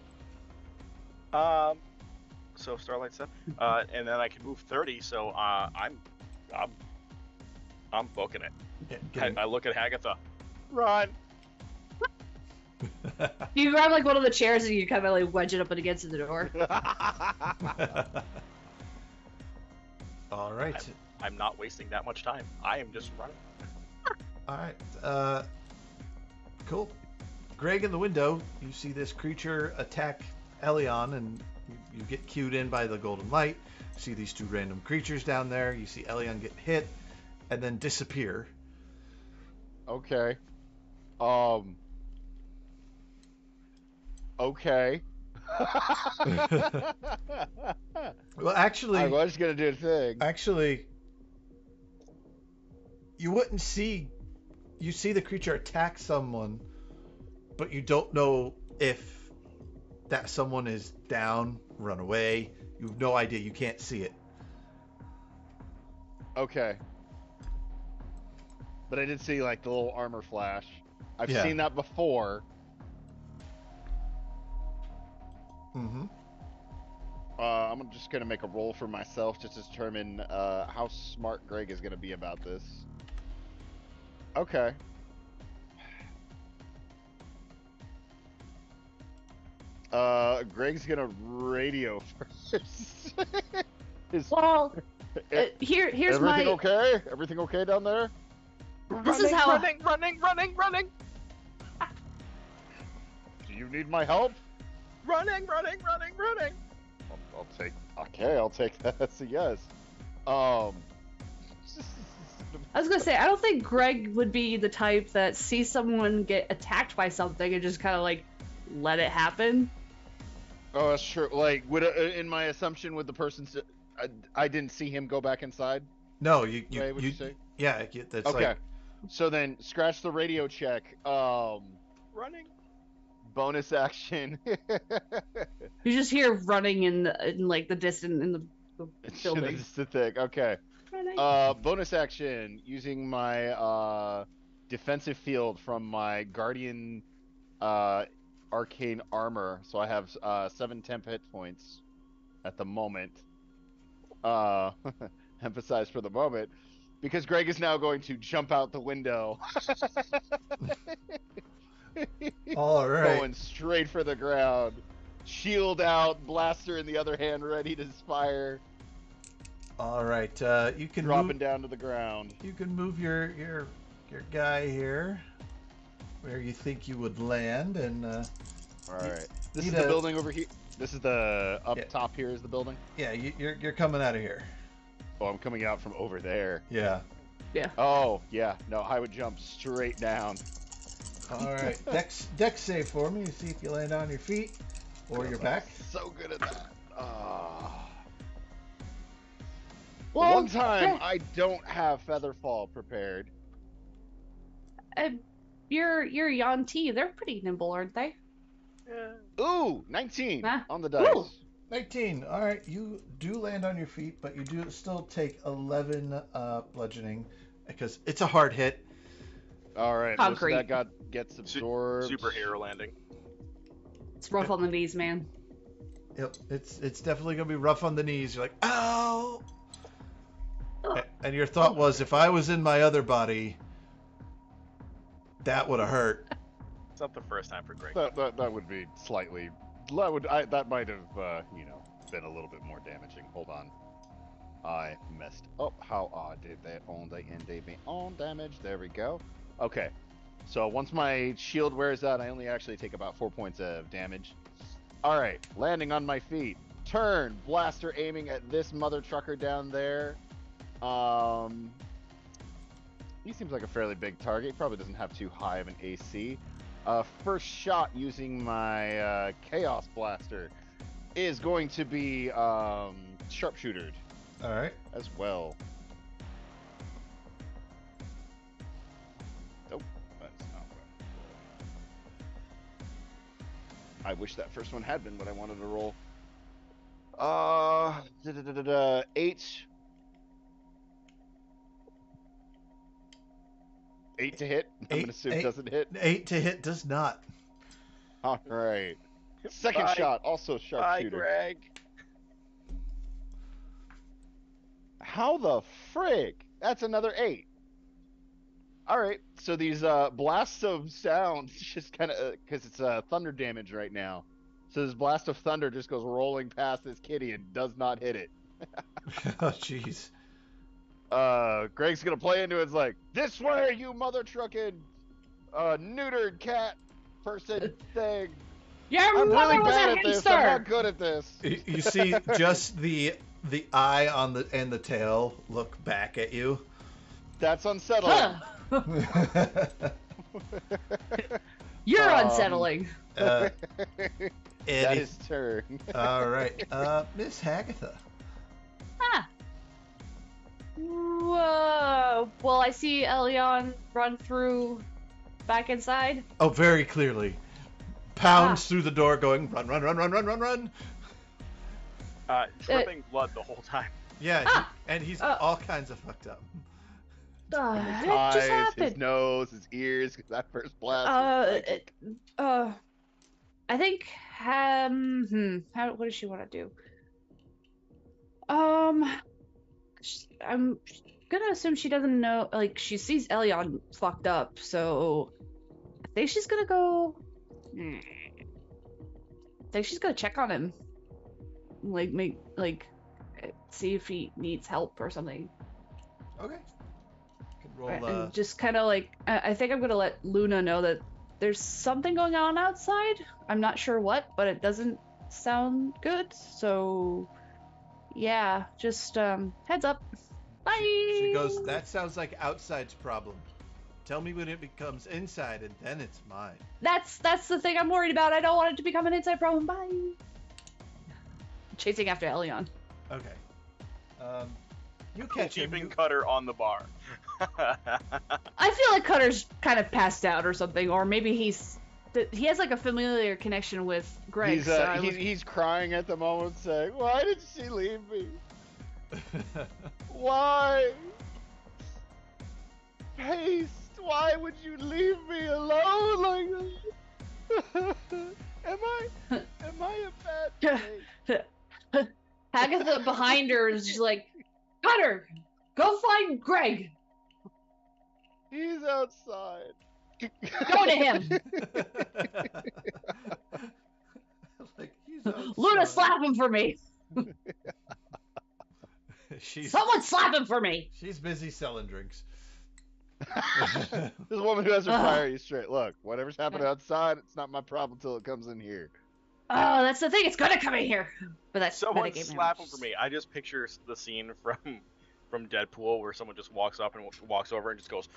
So Starlight said, and then I can move 30. So I'm booking it. Yeah, getting... I look at Hagatha. Run. You grab like one of the chairs and you kind of like wedge it up against the door. All right. I'm not wasting that much time. I am just running. All right. Cool. Greg, in the window, you see this creature attack Elion, and you get cued in by the golden light. You see these two random creatures down there. You see Elion get hit and then disappear. Okay. Okay. Well, actually, I was gonna do a thing. Actually, you wouldn't see. You see the creature attack someone, but you don't know if that someone is down, run away. You have no idea. You can't see it. Okay. But I did see like the little armor flash. I've Yeah. seen that before. Mm-hmm. I'm just gonna make a roll for myself just to determine how smart Greg is gonna be about this. Okay. Greg's gonna radio first. Well, here's everything my. Okay? Everything okay down there? This is how. running. Do you need my help? Running. I'll take. Okay, I'll take that. That's a yes. I was gonna say, I don't think Greg would be the type that sees someone get attacked by something and just kind of like let it happen. Oh, that's true. Like, would in my assumption, would the person? I didn't see him go back inside. No, you say? Yeah, that's okay. like... So then, scratch the radio check. Running. Bonus action. You just hear running in like the distance in the building. It's the thing. Okay. Running. Bonus action using my defensive field from my guardian arcane armor. So I have 7 temp hit points at the moment. Emphasize for the moment, because Greg is now going to jump out the window. All right. Going straight for the ground. Shield out, blaster in the other hand, ready to fire. All right. You can dropping down to the ground. You can move your guy here where you think you would land, and all right. This is the building over here. This is the top here is the building. Yeah, you're coming out of here. Oh, I'm coming out from over there. Yeah. Yeah. Oh, yeah. No, I would jump straight down. All right. Dex save for me. See if you land on your feet or your back. So good at that. Well, one time I don't have Featherfall prepared. Your Yanti, they're pretty nimble, aren't they? Yeah. Ooh, 19 on the dice. Ooh. 19. All right. You do land on your feet, but you do still take 11 bludgeoning because it's a hard hit. All right. Concrete. Most of that gets absorbed. Superhero landing. It's rough on the knees, man. Yep. It's definitely gonna be rough on the knees. You're like, ow. And your thought was, if I was in my other body, that would have hurt. It's not the first time for Greg. That would be slightly. That might have been a little bit more damaging. Hold on. I messed up. How I did that on the end of my own damage. There we go. Okay. So once my shield wears out, I only actually take about 4 points of damage. All right. Landing on my feet. Turn. Blaster aiming at this mother trucker down there. He seems like a fairly big target. He probably doesn't have too high of an AC. First shot using my Chaos Blaster is going to be sharpshootered. All right. As well. Nope, that's not I wish that first one had been what I wanted to roll. 8. 8 to hit. I'm gonna assume it doesn't hit. 8 to hit does not. All right. Second Bye. shot, also Bye, sharpshooter. Greg. How the frig? That's another 8. All right. So these blasts of sound just kind of because it's thunder damage right now. So this blast of thunder just goes rolling past this kitty and does not hit it. Oh, jeez. Greg's gonna play into it. It's like, this way, you mother trucking neutered cat person thing. Your I'm mother really was bad a at this. hamster. I'm not good at this. You see just the eye on the and the tail look back at you. That's unsettling. Huh. You're unsettling. That Eddie. is turn. All right, Miss Hagatha. Huh. Whoa. Well, I see Elion run through back inside. Oh, very clearly. Pounds through the door, going run, run, run, run, run, run, run. Dripping blood the whole time. Yeah, and he's all kinds of fucked up. The His heck eyes, just his happened? nose, his ears. That first blast. Was psychic. I think. What does she want to do? I'm gonna assume she doesn't know. Like, she sees Elion fucked up, so I think she's gonna go. I think she's gonna check on him. See if he needs help or something. Okay. Can roll. And just kind of I think I'm gonna let Luna know that there's something going on outside. I'm not sure what, but it doesn't sound good. So, yeah, just heads up. Bye. She goes. That sounds like outside's problem. Tell me when it becomes inside, and then it's mine. That's the thing I'm worried about. I don't want it to become an inside problem. Bye. Chasing after Elion. Okay. You catch him. Keeping Cutter on the bar. I feel like Cutter's kind of passed out or something, or maybe he has like a familiar connection with Greg. He's crying at the moment, saying, "Why did she leave me? Why? Haste, why would you leave me alone like this? Am I a bad mate?" Hagatha behind her is just like, Cutter, go find Greg. He's outside. Go to him. Like, he's outside. Luna, slap him for me. Someone slap him for me. She's busy selling drinks. This woman who has her priorities straight. Look, whatever's happening outside, it's not my problem till it comes in here. Oh, that's the thing. It's gonna come in here. But that's Someone metagame slap him damage. for me. I just picture the scene from Deadpool where someone just walks up and walks over and just goes,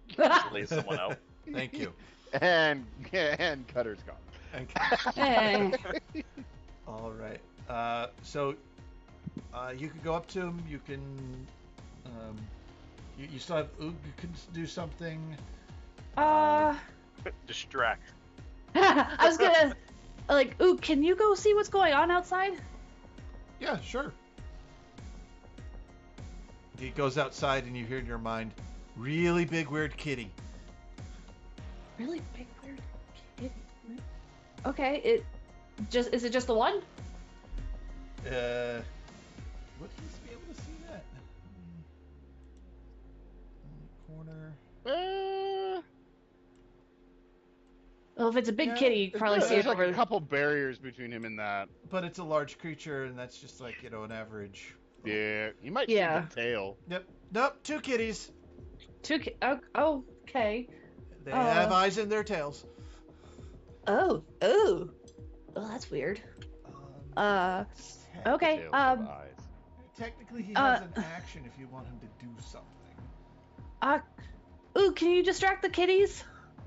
just lays someone out. Thank you. And Cutter's gone. Hey. All right. So you can go up to him. You can. You still have Oog. You can do something. Distract. I was gonna ooh, can you go see what's going on outside? Yeah, sure. He goes outside, and you hear in your mind, "Really big weird kitty." Really big weird kitty. Okay, is it just the one? Would he be able to see that? Corner. Well, if it's a big Yeah, kitty, you can probably see There's it like over. a couple barriers between him and that. But it's a large creature, and that's just like, an average. Yeah, you might Yeah. see the tail. Yep. Nope. 2 kitties. Oh, okay. They have eyes in their tails. Oh, that's weird. Okay. Tails have eyes. Technically, he has an action if you want him to do something. Ooh, can you distract the kitties?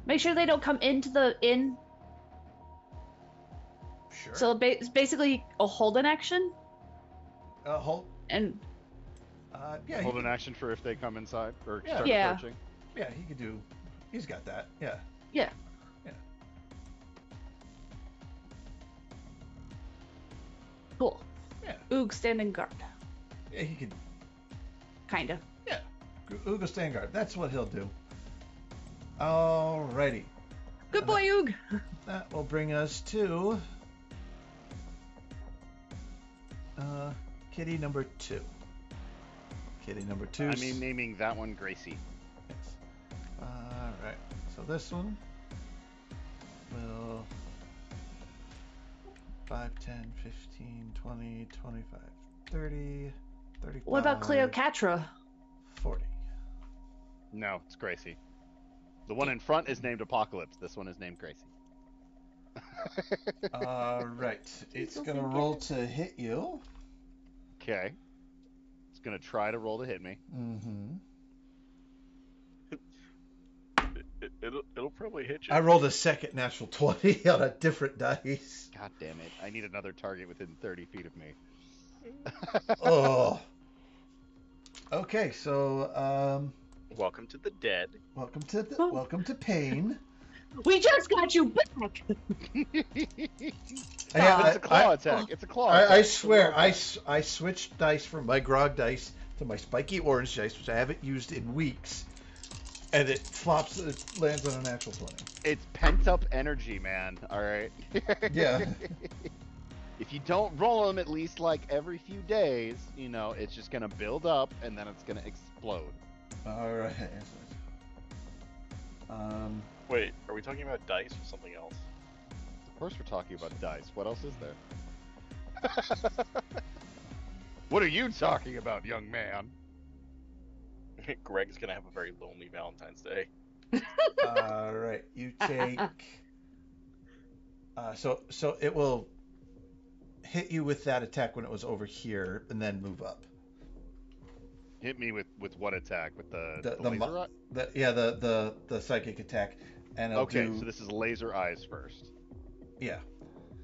Make sure they don't come into the inn. Sure. So it's basically a hold an action. Hold. And Yeah. Hold an action for if they come inside or start Yeah. approaching. Yeah, he could do. He's got that. Yeah. Yeah. Cool. Yeah. Oog standing guard. Yeah, he could. Kinda. Yeah. Ooga stand guard. That's what he'll do. Alrighty. Good boy, Oog. That will bring us to kitty number 2. Kitty number 2. I mean, naming that one Gracie. Yes. Alright. So this one will 5, 10, 15, 20, 25, 30, 35. What about Cleopatra? 40. No, it's Gracie. The one in front is named Apocalypse. This one is named Gracie. Alright. It's going to roll to hit you. Okay. It's going to try to roll to hit me. Mm-hmm. It'll probably hit you. I rolled a second natural 20 on a different dice. God damn it. I need another target within 30 feet of me. Oh. Okay, so Welcome to the dead. welcome to pain. We just got you back. It's a claw attack. It's a claw attack. I swear, I switched dice from my grog dice to my spiky orange dice, which I haven't used in weeks, and it lands on a natural 20. It's pent up energy, man. All right. Yeah. If you don't roll them at least like every few days, it's just gonna build up and then it's gonna explode. All right. Wait, are we talking about dice or something else? Of course we're talking about dice. What else is there? What are you talking about, young man? Greg's gonna have a very lonely Valentine's Day. All right. You take. So it will hit you with that attack when it was over here, and then move up. Hit me with what attack? With the laser eye? The psychic attack, and it'll okay, do, so this is laser eyes first. Yeah.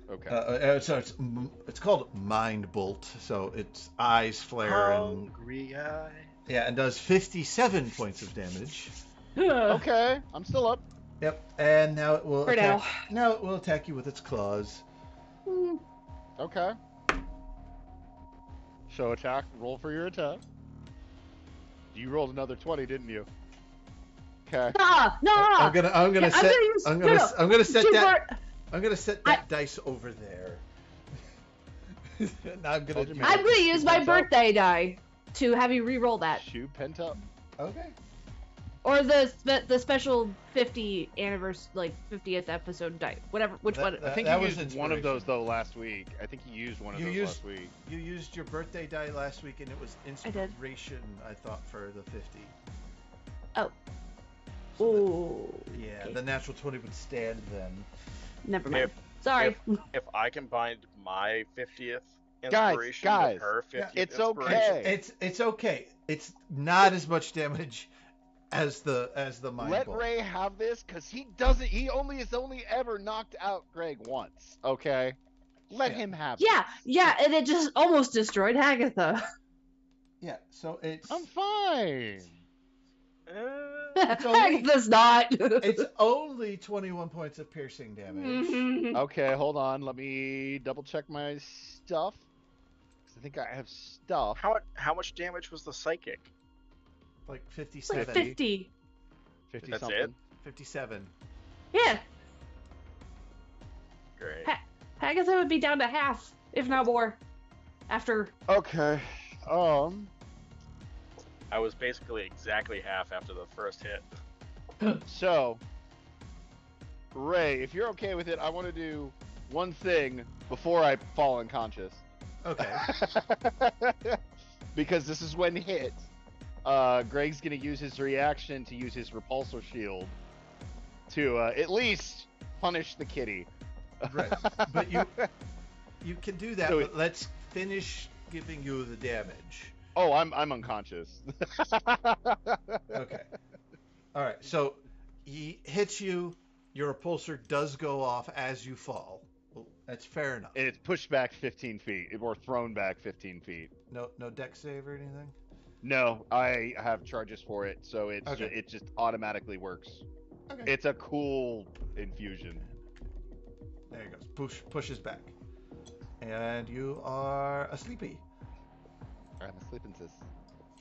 Okay. So it's called Mind Bolt. So its eyes flare Hungry eye. yeah, and does 57 points of damage. Okay, I'm still up. Yep. And now it will For attack. Now it will attack you with its claws. Okay. Show attack. Roll for your attack. You rolled another 20, didn't you? Okay. No. I'm gonna set that dice over there. Now I'm gonna use my birthday die to have you re-roll that, Shoe pent up. Okay. or the special 50th episode die, whatever. Which one? I think that you was used one of inspiration. those though last week. I think you used one of those last week. You used your birthday die last week, and it was I did. inspiration. I thought for the 50. Oh. So Oh. Yeah, Okay. the natural 20 would stand then. Never mind. Sorry. If I combined my 50th Guys, inspiration with her 50th it's inspiration, okay. It's okay. It's not as much damage as the mind Let bolt. Ray have this, cause he doesn't. He has only ever knocked out Greg once. Okay. Let him have. Yeah, and it just almost destroyed Hagatha. Yeah, so it's I'm fine. It's only- Hagatha's not. it's only 21 points of piercing damage. Mhm. Okay, hold on. Let me double check my stuff. 'Cause I think I have stuff. how much damage was the psychic? Like It's 57. like 50. 50 That's something. it? 57. Yeah, Great. Hagatha would be down to half, if not more, after. Okay. I was basically exactly half after the first hit. So, Ray, if you're okay with it, I want to do one thing before I fall unconscious. Okay. Because this is when hit. Greg's gonna use his reaction to use his repulsor shield to at least punish the kitty. Right. But you can do that, So but let's finish giving you the damage. Oh, I'm unconscious. Okay. All right. So he hits you. Your repulsor does go off as you fall. Well, that's fair enough. And it's pushed back 15 feet, or thrown back 15 feet. No deck save or anything. No, I have charges for it, so it's Okay. it just automatically works. Okay. It's a cool infusion. There he goes. Pushes back. And you are a sleepy. I'm a sleeping sis.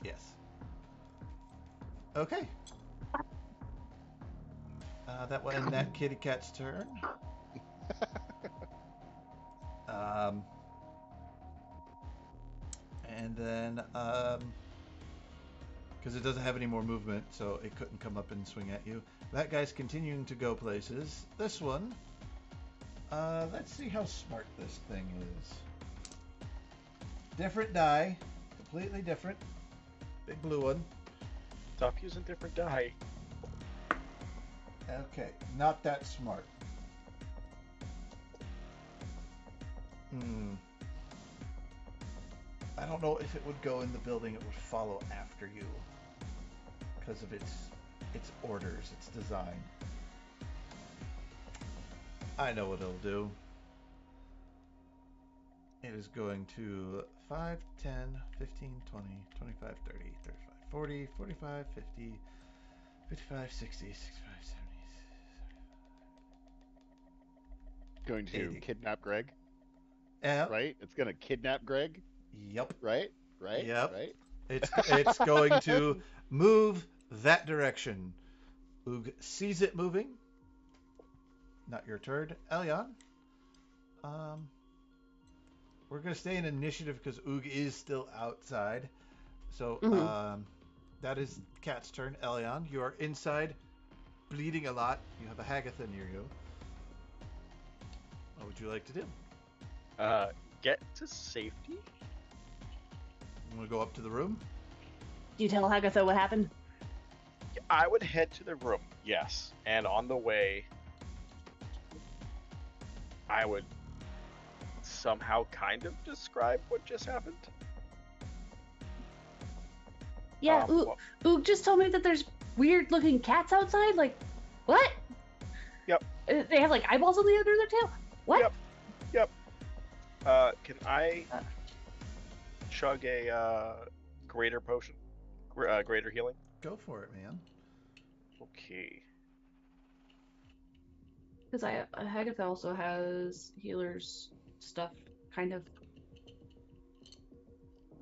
Yes. Okay. That will end that kitty cat's turn. And then, because it doesn't have any more movement, so it couldn't come up and swing at you. That guy's continuing to go places. This one, let's see how smart this thing is. Different die, completely different. Big blue one. Stop using different die. Okay, not that smart. I don't know if it would go in the building. It would follow after you because of its orders, its design. I know what it'll do. It is going to 5, 10, 15, 20, 25, 30, 35, 40, 45, 50, 55, 60, 65, 70. Going to 80. kidnap Greg. Yep. Right? It's going to kidnap Greg. Yep. Right? Right? Yep. Right? It's going to move that direction. Oog sees it moving. Not your turn, Elyon. We're gonna stay in initiative because Oog is still outside. So that is Cat's turn. Elyon, you are inside, bleeding a lot. You have a Hagatha near you. What would you like to do? Get to safety? You want to go up to the room? Do you tell Hagatha what happened? I would head to the room, yes. And on the way, I would somehow kind of describe what just happened. Yeah, Oog just told me that there's weird looking cats outside. Like, what? Yep. They have like eyeballs on the end of their tail? What? Yep. Can I chug a greater potion? Greater healing? Go for it, man. Okay. Because Hagatha also has healer's stuff, kind of.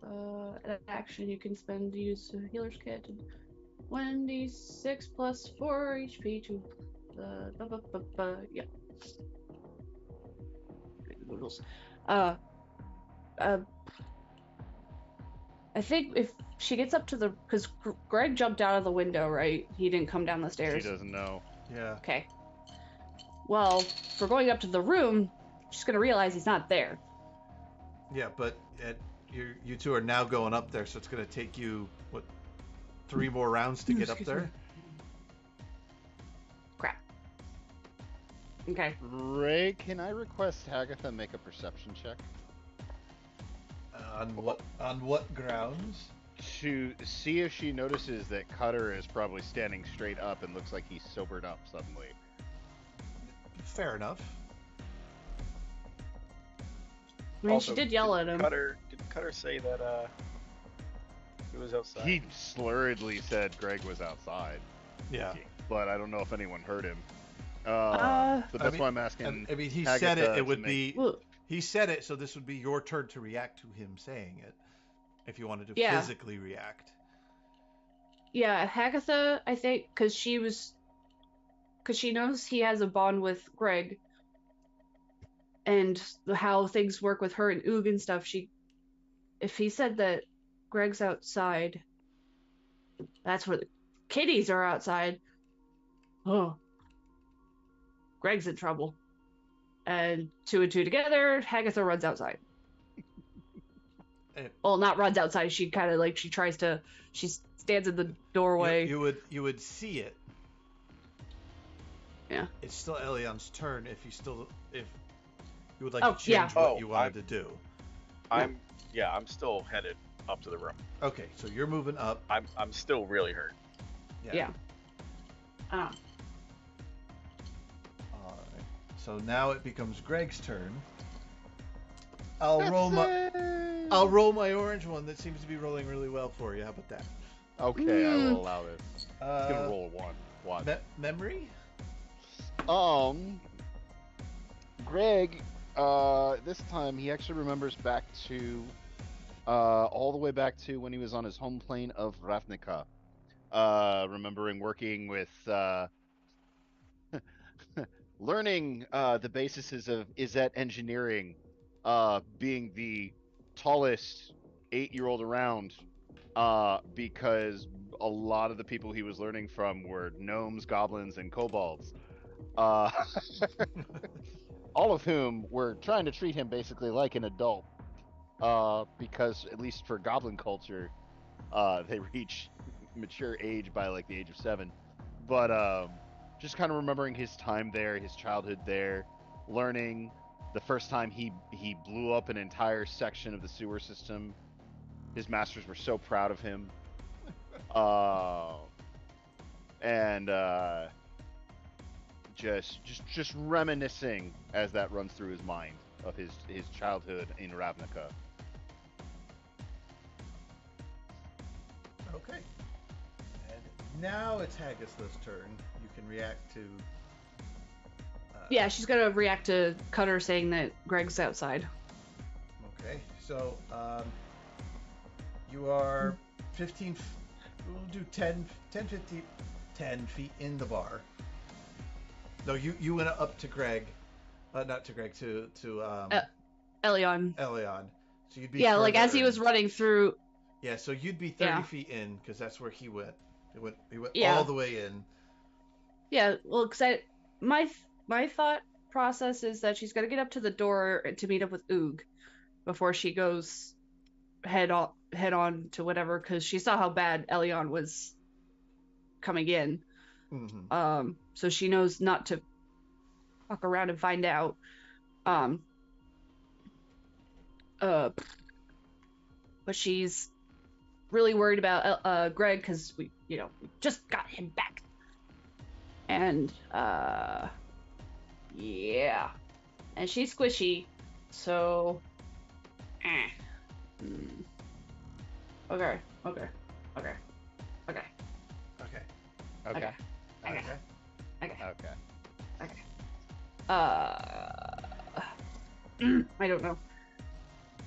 An action you can spend to use a healer's kit. 1d6 plus 4 HP to yeah. Noodles. I think if she gets up to the, because Greg jumped out of the window, right? He didn't come down the stairs. She doesn't know. Yeah. Okay. Well, if we're going up to the room, she's gonna realize he's not there. Yeah, but you two are now going up there, so it's going to take you, 3 more rounds to get up there? Crap. Okay. Ray, can I request Hagatha make a perception check? On what grounds? To see if she notices that Cutter is probably standing straight up and looks like he's sobered up suddenly. Fair enough. I mean, Also, she did yell at him. Did Cutter say that he was outside? He slurredly said Greg was outside. Yeah. But I don't know if anyone heard him. Uh, but that's why I'm asking. I mean, he Hagatha said it. to It would make- be. He said it, so this would be your turn to react to him saying it, if you wanted to Yeah. physically react. Yeah, Hagatha, I think, because she knows he has a bond with Greg, and how things work with her and Oog and stuff. If he said that Greg's outside, that's where the kitties are outside. Oh, Greg's in trouble. And 2 and 2 together, Hagatha runs outside. Well, not runs outside. She kind of like she stands in the doorway. You would see it. Yeah. It's still Elyon's turn if you would like to change yeah. what you wanted to do. I'm still headed up to the room. Okay, so you're moving up. I'm still really hurt. Yeah. Alright. So now it becomes Greg's turn. I'll roll my orange one that seems to be rolling really well for you. How about that? Okay, I will allow this. It's gonna roll a 1. Watch. Memory? Greg, This time he actually remembers back to all the way back to when he was on his home plane of Ravnica. Remembering working with learning the bases of Izzet engineering, being the tallest 8-year-old around, because a lot of the people he was learning from were gnomes, goblins, and kobolds. Uh, all of whom were trying to treat him basically like an adult, because at least for goblin culture, they reach mature age by like the age of 7. But just kind of remembering his time there, his childhood there, learning the first time he blew up an entire section of the sewer system. His masters were so proud of him. And just reminiscing as that runs through his mind of his childhood in Ravnica. Okay. And now it's Haggis' turn. You can react to. Yeah, she's gonna react to Cutter saying that Greg's outside. Okay. So you are 15. We'll do 10, 15, 10 feet in the bar. No, you went up to Greg, not to Greg, to Elion. Elion. So you'd be like as further he was in. my through. Yeah, so you'd be 30 Yeah. feet in because that's where he went. He went Yeah. all the way in. Yeah, well, because my thought process is that she's gonna get up to the door to meet up with Oog before she goes head on to whatever, because she saw how bad Elion was coming in. Mm-hmm. So she knows not to fuck around and find out. But she's really worried about Greg because we just got him back. And yeah, and she's squishy, so okay. Okay. I don't know.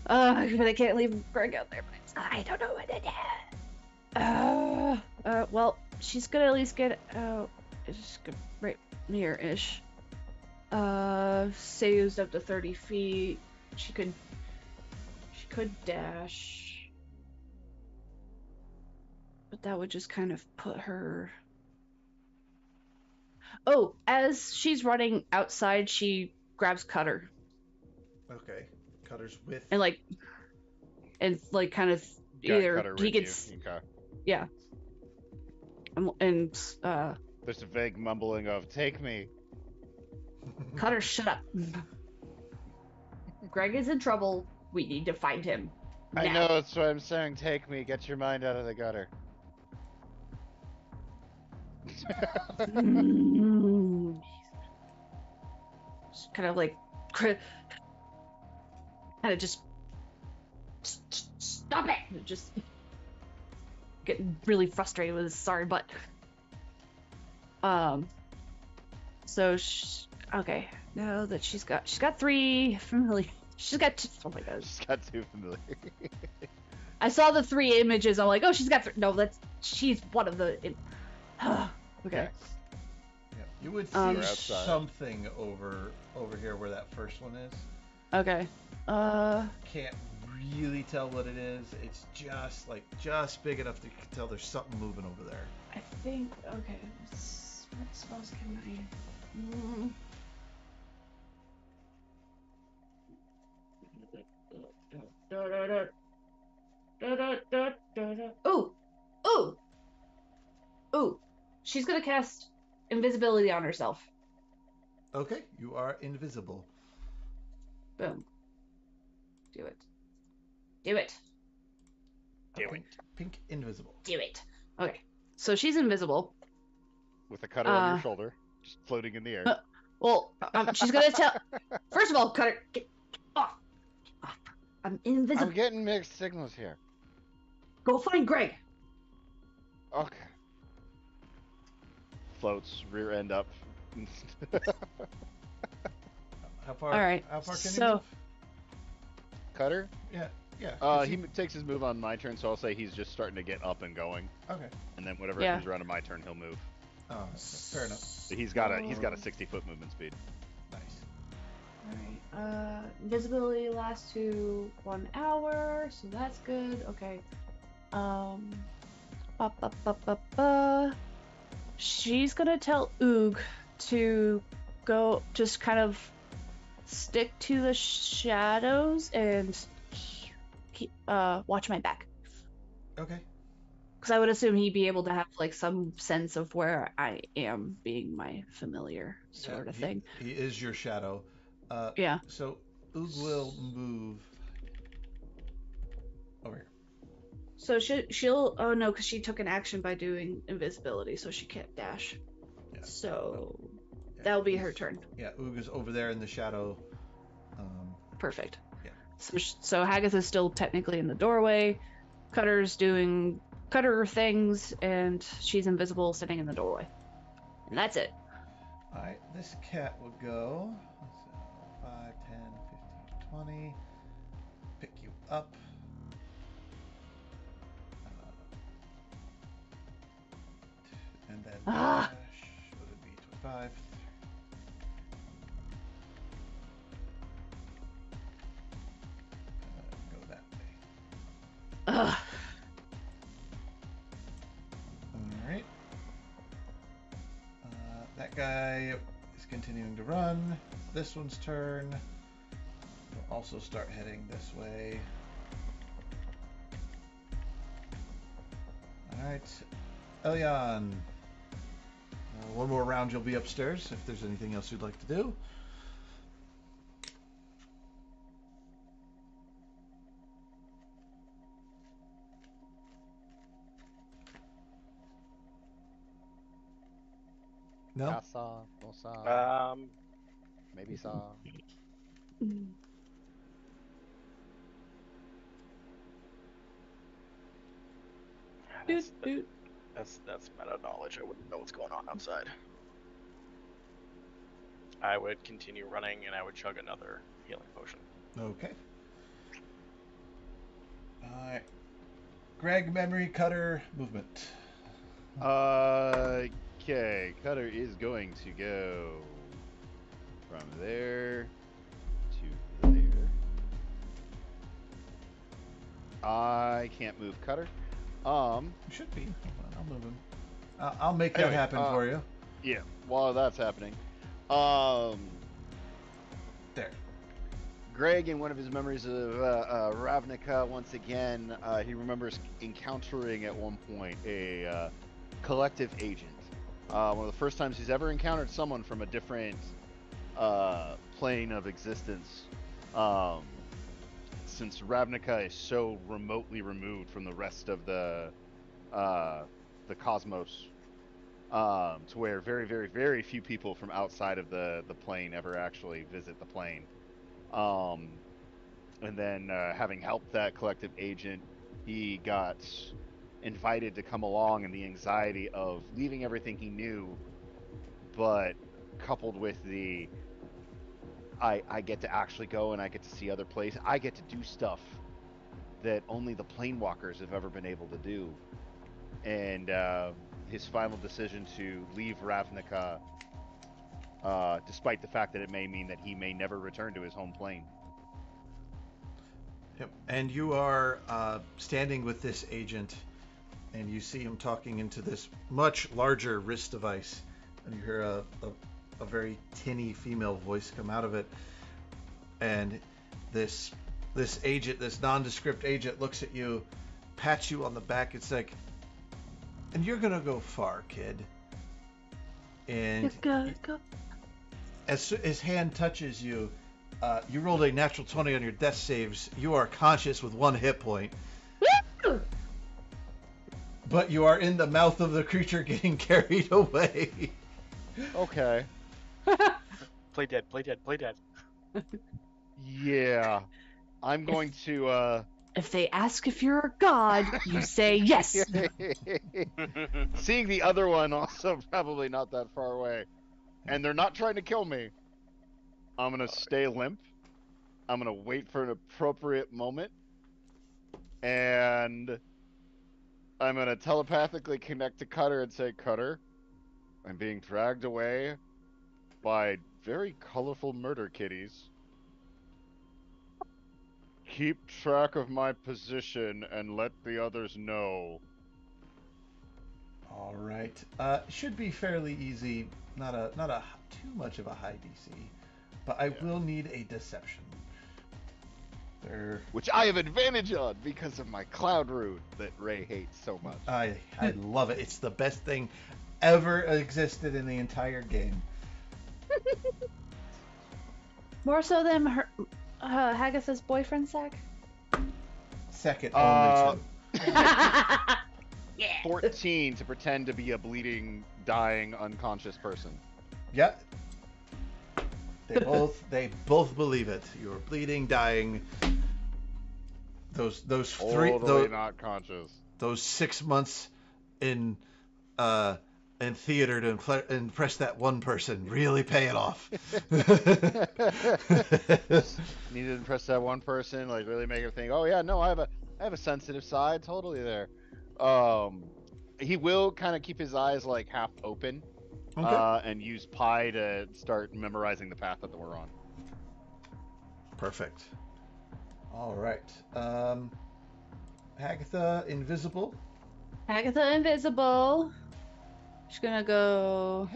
But I can't leave Greg out there. I don't know what to do. Well, she's gonna at least get out. It's right near-ish. Say used up to 30 feet. She could dash. But that would just kind of put her... Oh, as she's running outside, she grabs Cutter. Okay. Cutter's with... And kind of either Cutter he with gets... you. Okay. Yeah. There's a vague mumbling of, take me. Cutter, shut up. Greg is in trouble. We need to find him. I now. know, that's what I'm saying. Take me. Get your mind out of the gutter. Just kind of like... kind of just... Stop it! Just... getting really frustrated with his sorry butt. So okay, now that she's got 3 familiar. She's got 2. Oh my god. She's got 2 familiar. I saw the 3 images. I'm like, oh, she's got 3. No, she's one of the. Okay. Yeah. You would see something over here where that first one is. Okay. Can't really tell what it is. It's just big enough to tell there's something moving over there. I think. Okay. What spells can I? Ooh! She's gonna cast invisibility on herself. Okay, you are invisible. Boom. Do it. Do it. Pink invisible. Do it. Okay. So she's invisible. With a cutter on your shoulder, just floating in the air. Well, she's gonna tell. First of all, Cutter, get off. I'm invisible. I'm getting mixed signals here. Go find Greg. Okay. Floats, rear end up. How far? All right. How far can you So, move? Cutter? Yeah. He takes his move on my turn, so I'll say he's just starting to get up and going, Okay. and then whenever Yeah. it comes around to my turn, he'll move. Oh, fair enough. So he's got a 60-foot movement speed. Nice. Alright, invisibility lasts to 1 hour, so that's good. Okay. Ba, ba, ba, ba, ba. She's gonna tell Oog to go, just kind of stick to the shadows and keep, watch my back. Okay. Because I would assume he'd be able to have like some sense of where I am, being my familiar sort of thing. He is your shadow. Yeah. So Oog will move over here. So she'll oh no, because she took an action by doing invisibility, so she can't dash. Yeah. So Yeah, that'll be her turn. Yeah, Oog is over there in the shadow. Perfect. Yeah. So Haggith is still technically in the doorway. Cutter's doing Cutter things, and she's invisible, sitting in the doorway. And that's it. All right, this cat will go. So 5, 10, 15, 20. Pick you up. And then dash. What would it be? 25. Go that way. Ugh. Alright. That guy is continuing to run. This one's turn. We'll also start heading this way. Alright. Elion. One more round, you'll be upstairs if there's anything else you'd like to do. No? Yeah, saw, no saw, maybe saw. That's meta knowledge. I wouldn't know what's going on outside. I would continue running, and I would chug another healing potion. Okay. Alright. Greg, memory, Cutter, movement. Okay, Cutter is going to go from there to there. I can't move Cutter. You should be. Hold on, I'll move him. I'll make that happen for you. Yeah, while that's happening. There. Greg, in one of his memories of Ravnica, once again, he remembers encountering at one point a collective agent. One of the first times he's ever encountered someone from a different plane of existence. Since Ravnica is so remotely removed from the rest of the cosmos, to where very, very, very few people from outside of the plane ever actually visit the plane. And then having helped that collective agent, he got invited to come along, and the anxiety of leaving everything he knew, but coupled with the I get to actually go and I get to see other places. I get to do stuff that only the planewalkers have ever been able to do. And his final decision to leave Ravnica, despite the fact that it may mean that he may never return to his home plane. Yep. And you are standing with this agent, and you see him talking into this much larger wrist device, and you hear a very tinny female voice come out of it, and this agent, this nondescript agent, looks at you, pats you on the back. It's like, and you're gonna go far, kid. And Go. as his hand touches you, you rolled a natural 20 on your death saves. You are conscious with 1 hit point. But you are in the mouth of the creature getting carried away. Okay. Play dead. Yeah. I'm going to, If they ask if you're a god, you say yes. Seeing the other one also probably not that far away. And they're not trying to kill me. I'm gonna stay limp. I'm gonna wait for an appropriate moment, and I'm gonna telepathically connect to Cutter and say, Cutter, I'm being dragged away by very colorful murder kitties. Keep track of my position and let the others know. All right. Should be fairly easy. Not a too much of a high DC, but I will need a deception. There. Which I have advantage on because of my cloud root that Ray hates so much. I love it. It's the best thing ever existed in the entire game. More so than her, Hagatha's boyfriend, Zach? Second only to. Yeah. 14 to pretend to be a bleeding, dying, unconscious person. Yeah. They both believe it. You're bleeding, dying. Those three Totally not conscious. Those 6 months in theater to impress that one person really pay it off. Need to impress that one person, like really make him think, oh yeah, no, I have a sensitive side, totally there. He will kind of keep his eyes like half open, Okay. and use Pi to start memorizing the path that we're on. Perfect. All right. Agatha invisible. Hagatha invisible. She's gonna go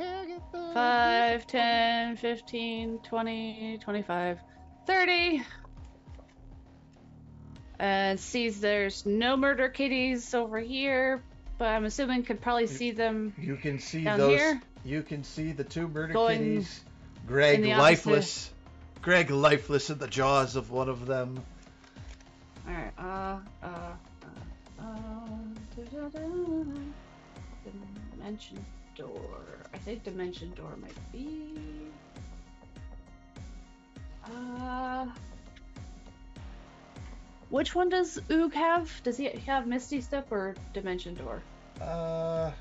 5, 10, 15, 20, 25, 30. And sees there's no murder kitties over here, but I'm assuming could probably see them. You can see down those. Here. You can see the two murder Going kitties. Greg in the lifeless. Greg lifeless in the jaws of one of them. Alright, Dimension door. I think Dimension door might be. Which one does Oog have? Does he have Misty Step or Dimension Door? Oog.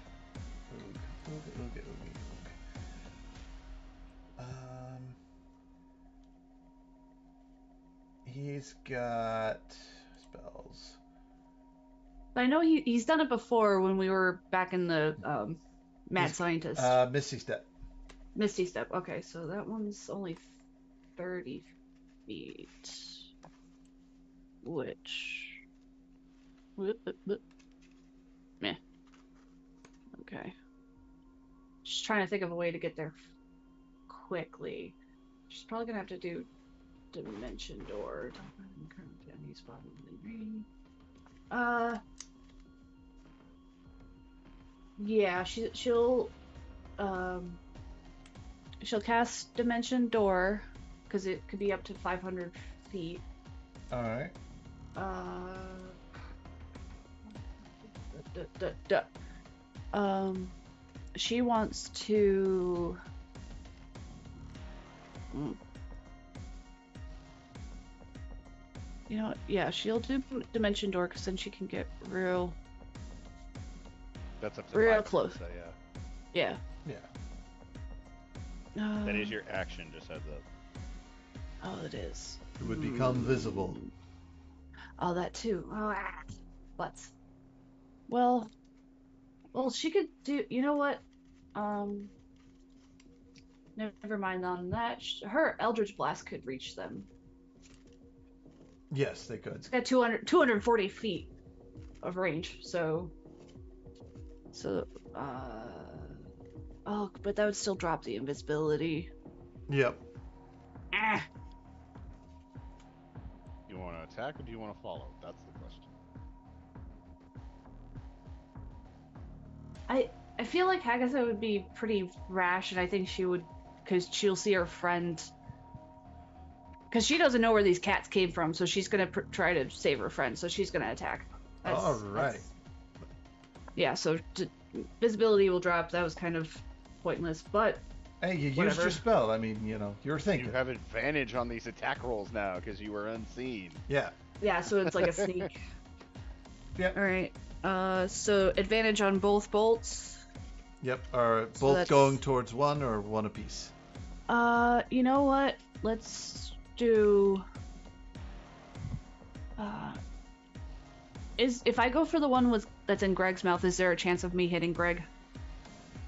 He's got spells. I know he's done it before when we were back in the Mad Scientist. Misty Step. Misty Step. Okay, so that one's only 30 feet. Which... Meh. Okay. Just trying to think of a way to get there quickly. She's probably gonna have to do Dimension Door. Yeah, she'll cast Dimension Door because it could be up to 500 feet. All right. She wants to. You know what? Yeah, she'll do Dimension Door because then she can get real. That's up to real 5 close. So, yeah. Yeah. That is your action, just heads up. Oh, it is. It would become visible. Oh, that too. Oh, butts. Well, she could do. You know what? Never mind on that. Her Eldritch Blast could reach them. Yes, they could. It's got 240 feet of range. So. Oh, but that would still drop the invisibility. Yep. Ah. You want to attack or do you want to follow? That's the question. I feel like Hagatha would be pretty rash, and I think she would, because she'll see her friend. Because she doesn't know where these cats came from, so she's gonna try to save her friend. So she's gonna attack. All right. Yeah. So visibility will drop. That was kind of pointless, but. Hey, you whatever. used your spell. I mean, you're thinking. You have advantage on these attack rolls now because you were unseen. Yeah. Yeah, so it's like a sneak. Yep. Alright. So advantage on both bolts. Yep. Are So both that's- going towards one or one apiece? You know what? let's do. If I go for the one that's in Greg's mouth, is there a chance of me hitting Greg?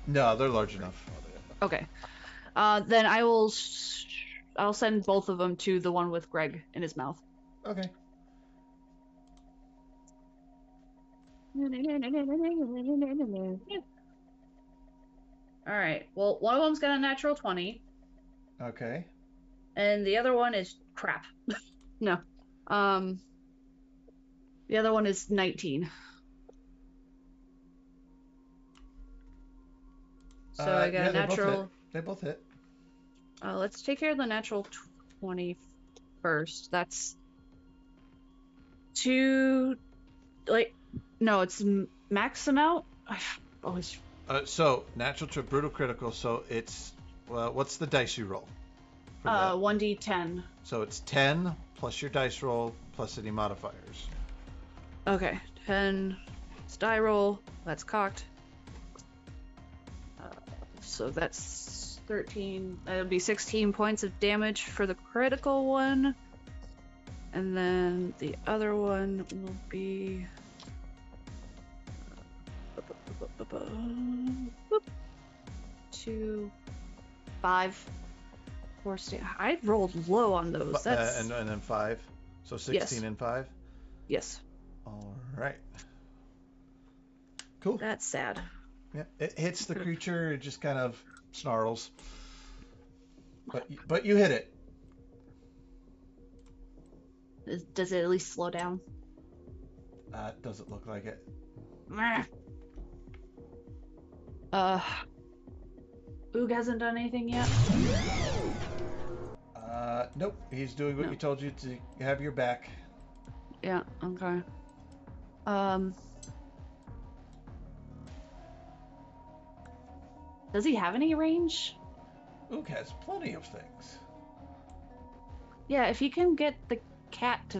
No, they're large enough. Okay. Then I'll send both of them to the one with Greg in his mouth. Okay. All right. Well, one of them's got a natural 20, Okay. and the other one is crap. No. The other one is 19. So I got a natural. They both hit. Let's take care of the natural 20 first. That's 2. No, it's max amount. I always. So natural to brutal critical. So it's what's the dice you roll? 1d10. So it's 10 plus your dice roll plus any modifiers. Okay, 10. It's die roll. That's cocked. So that's 13. That would be 16 points of damage for the critical one. And then the other one will be 2, 5, 4. I rolled low on those. That's and then 5. So 16 and 5. Yes. All right. Cool. That's sad. Yeah, it hits the creature. It just kind of snarls. But you hit it. Does it at least slow down? Doesn't look like it. Oog hasn't done anything yet? Nope. He's doing what you told you to have your back. Yeah, okay. Does he have any range? Oog has plenty of things. Yeah, if you can get the cat to,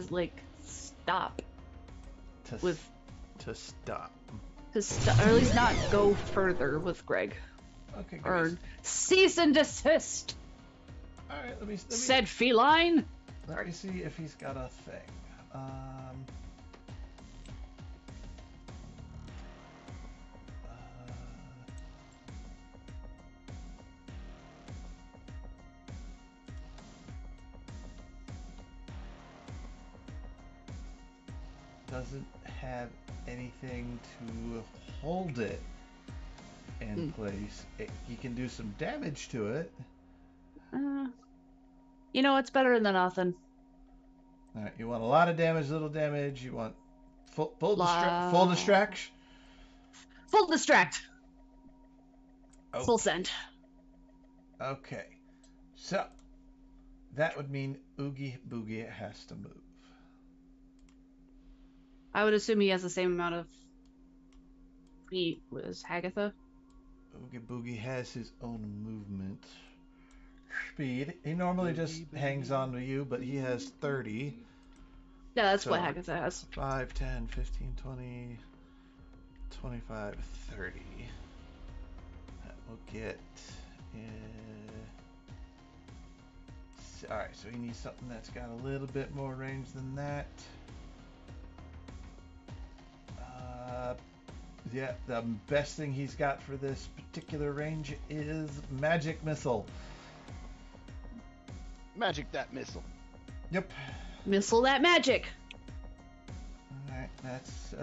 stop. To stop. Or at least not go further with Greg. Okay, great. Or cease and desist! Alright, let me Said feline! Let me see if he's got a thing. Doesn't have anything to hold it in place. He can do some damage to it. You know, it's better than nothing. All right, you want a lot of damage, little damage. You want full distraction. Full distract. Oh. Full send. Okay, so that would mean Oogie Boogie has to move. I would assume he has the same amount of feet as Hagatha. Oogie Boogie has his own movement speed. He normally just hangs on to you, but he has 30. Yeah, that's what Hagatha has. 5, 10, 15, 20, 25, 30. That will get... Alright, so he needs something that's got a little bit more range than that. Yeah, the best thing he's got for this particular range is Magic Missile. Magic that missile. Yep. Missile that magic. Alright, that's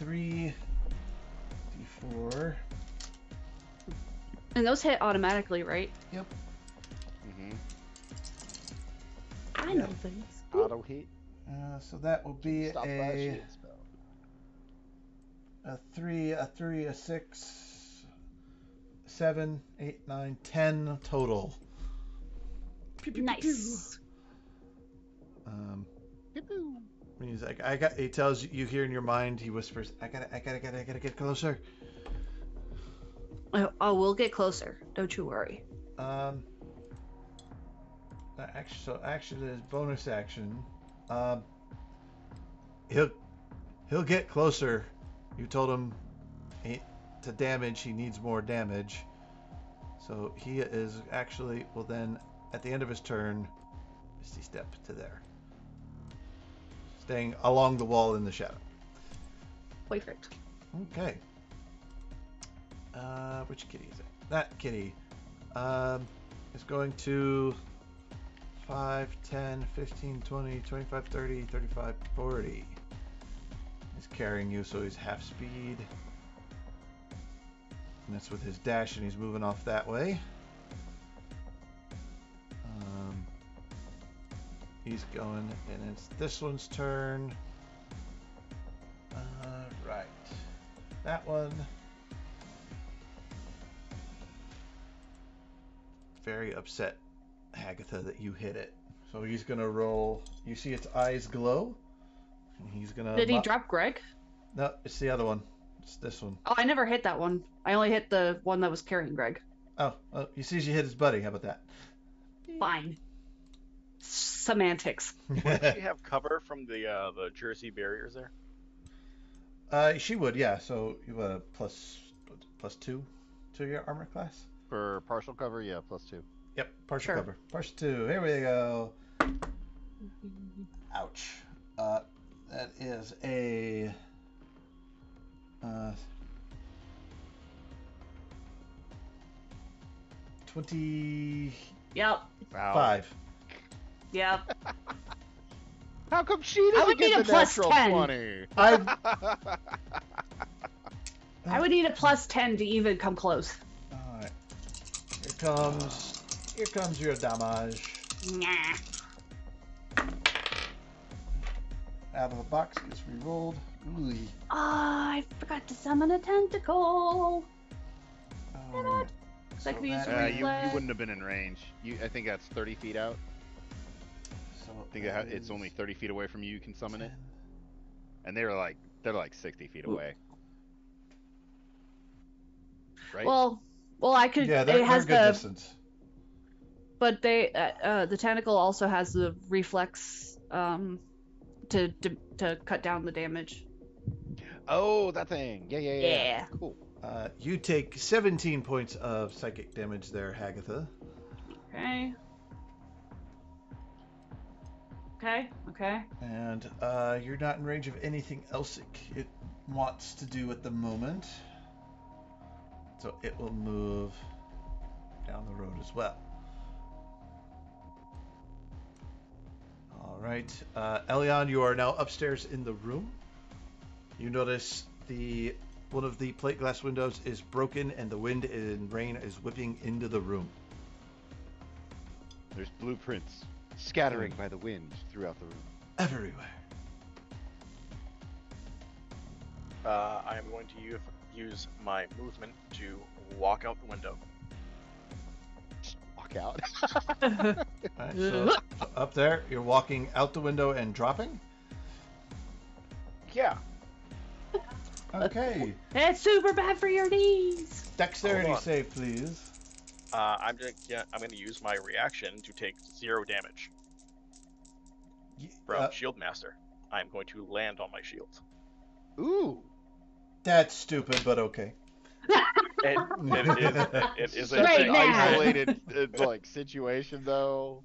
3d4. And those hit automatically, right? Yep. Mm-hmm. I know things. Auto hit. So that will be Stop that shit spell. a 3, a 6, 7, 8, 9, 10 total. Pew, pew, pew, Nice. pew. He's like, he tells you hear in your mind, he whispers, I gotta get closer. Oh, we'll get closer. Don't you worry. Actually, his bonus action, he'll get closer. You told him to damage, he needs more damage. So he is actually, will then, at the end of his turn, Misty step to there. Staying along the wall in the shadow. Perfect. Okay. Which kitty is it? That kitty is going to 5, 10, 15, 20, 25, 30, 35, 40. He's carrying you, so he's half speed. And that's with his dash, and he's moving off that way. He's going, and it's this one's turn. Right. That one. Very upset, Hagatha, that you hit it. So he's going to roll. You see its eyes glow? And he's going to... Did he drop Greg? No, it's the other one. It's this one. Oh, I never hit that one. I only hit the one that was carrying Greg. Oh, he sees you hit his buddy. How about that? Fine. Semantics. Does she have cover from the Jersey barriers there? She would, yeah. So you have a plus 2 to your armor class? For partial cover, yeah, +2. Yep, partial Sure. cover. Partial 2. Here we go. Ouch. That is a... 25. Yep. Wow. Yep. How come she I didn't would need get a the plus natural 10. 20? I would need a plus 10 to even come close. Alright. Here comes your damage. Nah. Out of the box, gets re-rolled. Ooh. I forgot to summon a tentacle. Alright. That could be used that- for You reflex. wouldn't have been in range. I think that's 30 feet out. So I think that it's is only 30 feet away from you. You can summon it, 10. and they're like 60 feet away. Right? Well, I could. Yeah, it they're has good the, distance. but the tentacle also has the reflex to cut down the damage. Oh, that thing. Yeah. Yeah. Cool. You take 17 points of psychic damage there, Hagatha. Okay. And you're not in range of anything else it wants to do at the moment. So it will move down the road as well. Alright. Elion, you are now upstairs in the room. You notice one of the plate glass windows is broken and the wind and rain is whipping into the room. There's blueprints scattering by the wind throughout the room. Everywhere. I am going to use my movement to walk out the window. Just walk out. Alright, so up there, you're walking out the window and dropping? Yeah. Okay. It's super bad for your knees. Dexterity Hold on. save, please. I'm gonna use my reaction to take 0 damage from Shield Master. I'm going to land on my shield. Ooh. That's stupid, but okay. It is Such a Right an now. isolated situation, though.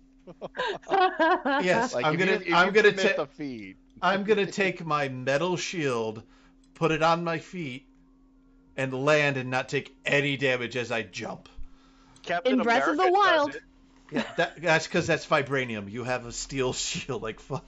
Yes, Like I'm if gonna you I'm gonna commit take the feed. I'm gonna take my metal shield, put it on my feet, and land and not take any damage as I jump. Captain In Breath of the America does Wild. it. Yeah, that's because that's vibranium. You have a steel shield, like fuck.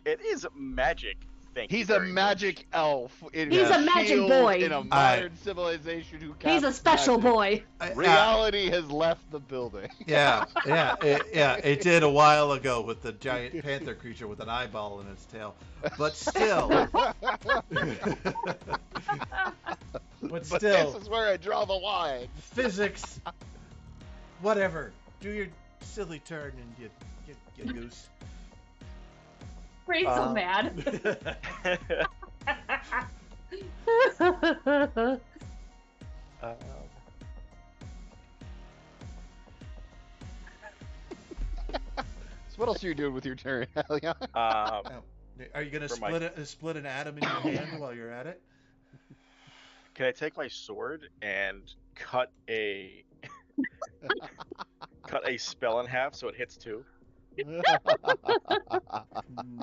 It is magic. Thank you He's a very magic elf. In He's a a magic shield boy. in a modern civilization who He's a casts special magic. boy. Reality has left the building. It did a while ago with the giant panther creature with an eyeball in its tail. But still, But still, this is where I draw the line. physics, whatever. Do your silly turn and you goose. Brain's so mad. So what else are you doing with your turn, Elion? Now, are you gonna For my- split an atom in your hand while you're at it? Can I take my sword and cut a spell in half so it hits 2?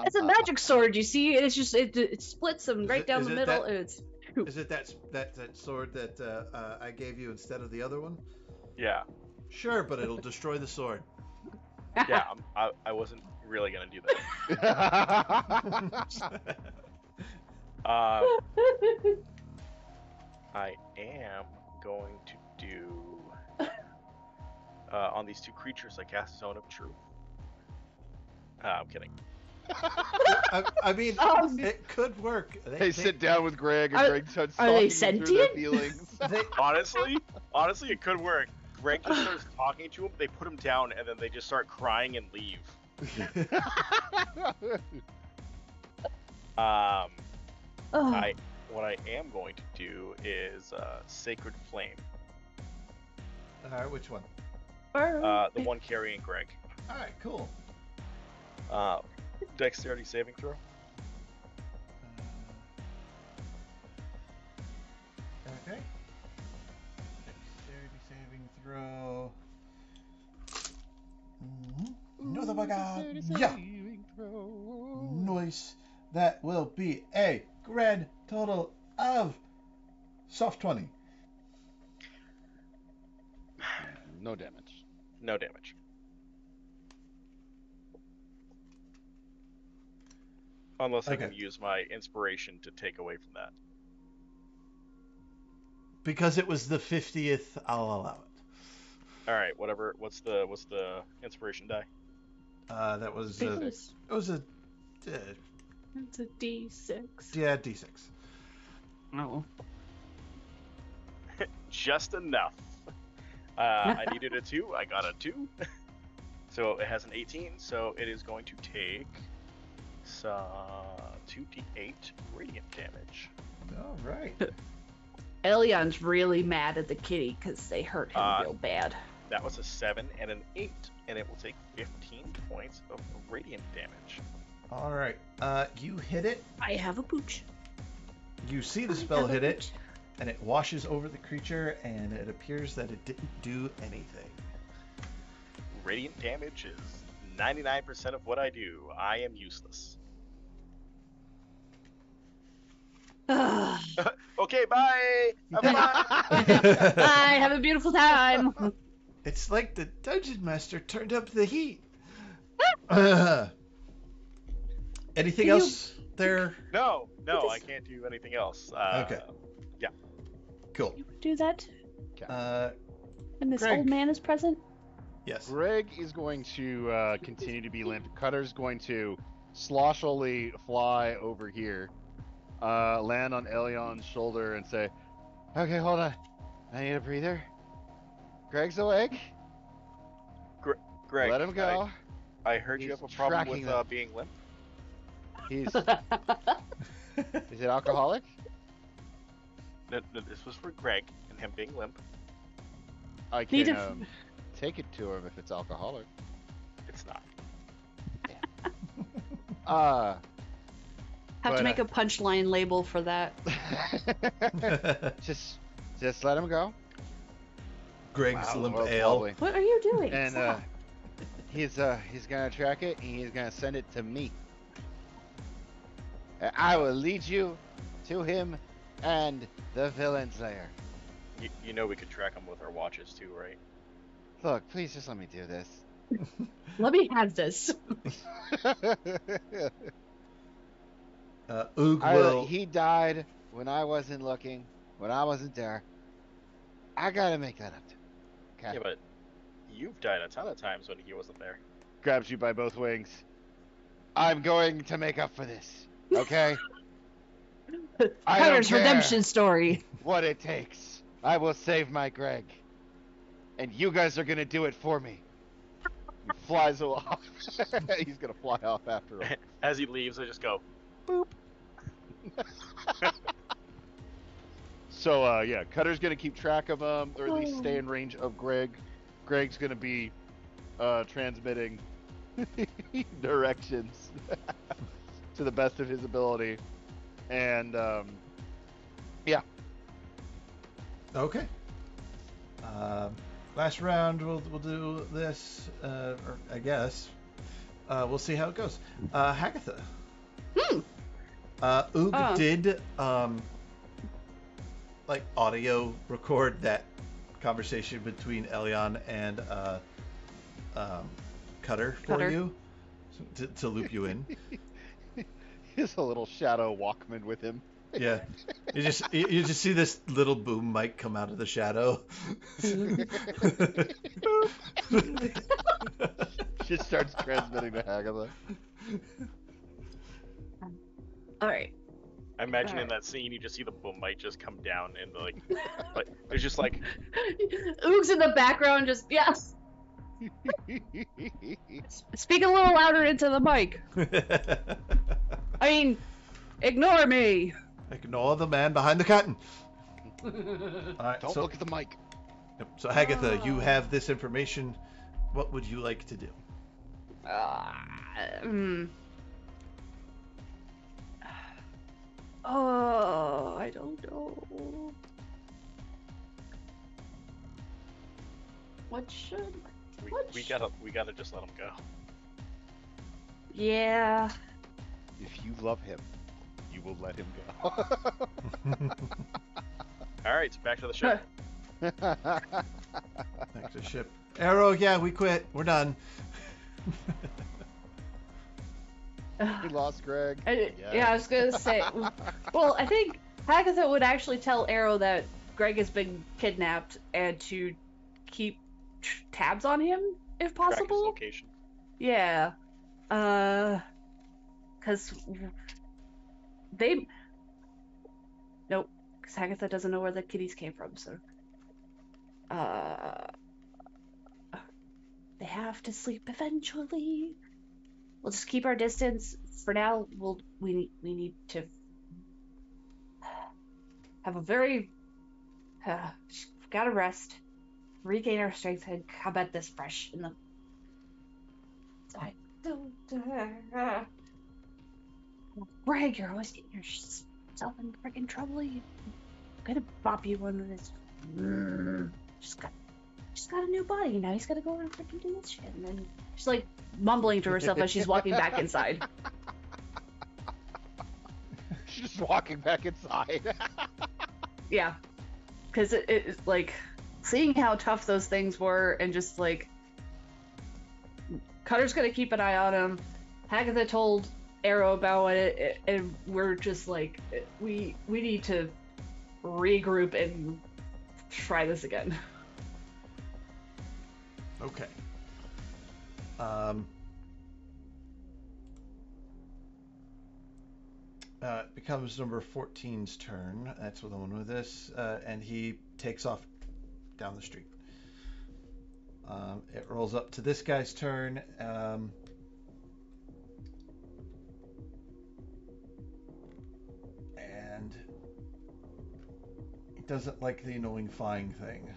It's a magic sword, you see. It's just it splits them right down the middle. It's Is it that sword that I gave you instead of the other one? Yeah. Sure, but it'll destroy the sword. Yeah, I wasn't really gonna do that. I am going to do on these two creatures. I cast Zone of Truth. I'm kidding. I mean, it could work. They sit down with Greg, and Greg starts are they talking through their sentient? feelings. Honestly, it could work. Greg just starts talking to him. They put him down, and then they just start crying and leave. What I am going to do is Sacred Flame. All right, which one? The one carrying Greg. All right, cool. Dexterity saving throw. Okay. Dexterity saving throw. Another bugger. Yeah. Nice. That will be a grand total of soft 20. No damage. No damage. Unless I can use my inspiration to take away from that. Because it was the 50th, I'll allow it. All right, whatever. What's the inspiration die? That was It was a it's a D6. yeah, D6. Oh. Just enough. I needed a 2. I got a 2. So it has an 18. So it is going to take 2d8 radiant damage. All right. Elion's really mad at the kitty because they hurt him real bad. That was a 7 and an 8, and it will take 15 points of radiant damage. All right. You hit it. I have a pooch. You see the spell hit it, and it washes over the creature, and it appears that it didn't do anything. Radiant damage is 99% of what I do. I am useless. Okay, bye! Bye, have a beautiful time. It's like the dungeon master turned up the heat. Anything else there? No, I can't do anything else. Okay. Yeah. Cool. You would do that? And this Greg. old man is present? Yes. Greg is going to continue to be limp. Cutter's going to sloshily fly over here, land on Elion's shoulder, and say, "Okay, hold on. I need a breather. Greg's awake. Greg, Let him go." I heard you He's have a problem tracking with them. being limp. He's. Is it alcoholic? No, this was for Greg and him being limp. I Need can take it to him if it's alcoholic. It's not. Have to make a punchline label for that. just let him go. Greg's Wow, limp well, ale. lovely. What are you doing? And Stop. he's gonna track it, and he's gonna send it to me. And I will lead you to him and the villain's lair. You know we could track them with our watches too, right? Look, please just let me do this. Let me have this. Oog will. He died when I wasn't looking, when I wasn't there. I gotta make that up. Okay. Yeah, but you've died a ton of times when he wasn't there. Grabs you by both wings. I'm going to make up for this. Okay? I don't Cutter's care redemption story. what it takes. I will save my Greg. And you guys are gonna do it for me. He flies off. He's gonna fly off after him. As he leaves, I just go, boop. So, yeah, Cutter's gonna keep track of him, or at least stay in range of Greg. Greg's gonna be transmitting directions to the best of his ability. And, yeah. Okay. Last round, we'll do this, or I guess. we'll see how it goes. Hagatha. Hmm. Oog did like audio record that conversation between Elion and Cutter for Cutter. you to loop you in. He's a little shadow Walkman with him. Yeah, you just see this little boom mic come out of the shadow. She starts transmitting to Hagatha. All right. I imagine in that scene, you just see the boom mic just come down and like there's just like Oog's in the background, just speak a little louder into the mic. I mean, ignore me. Ignore the man behind the curtain. All right, Don't look at the mic. Yep, so Hagatha, you have this information. What would you like to do? Oh, I don't know. What should? we gotta just let him go. Yeah. If you love him, you will let him go. All right, so back to the ship. Back to ship. Arrow, yeah, we quit. We're done. We lost Greg. Yeah, I was gonna say. Well, I think Hagatha would actually tell Arrow that Greg has been kidnapped and to keep tabs on him if Track his possible. location. Yeah. Because they. Nope. Because Hagatha doesn't know where the kitties came from, so. They have to sleep eventually. We'll just keep our distance. For now, we need to have a very gotta rest, regain our strength, and combat this fresh in the. Greg, you're always getting yourself in freaking trouble. I'm gonna bop you one of this. Just got a new body. Now he's gotta go and freaking do this shit. And then she's like mumbling to herself as she's walking back inside. She's just walking back inside. Yeah, because it's like seeing how tough those things were, and just like Cutter's gonna keep an eye on him. Hagatha told Arrow about it, and we're just like we need to regroup and try this again. Okay. It becomes number 14's turn. That's the one with this, and he takes off down the street. It rolls up to this guy's turn. And he doesn't like the annoying flying thing.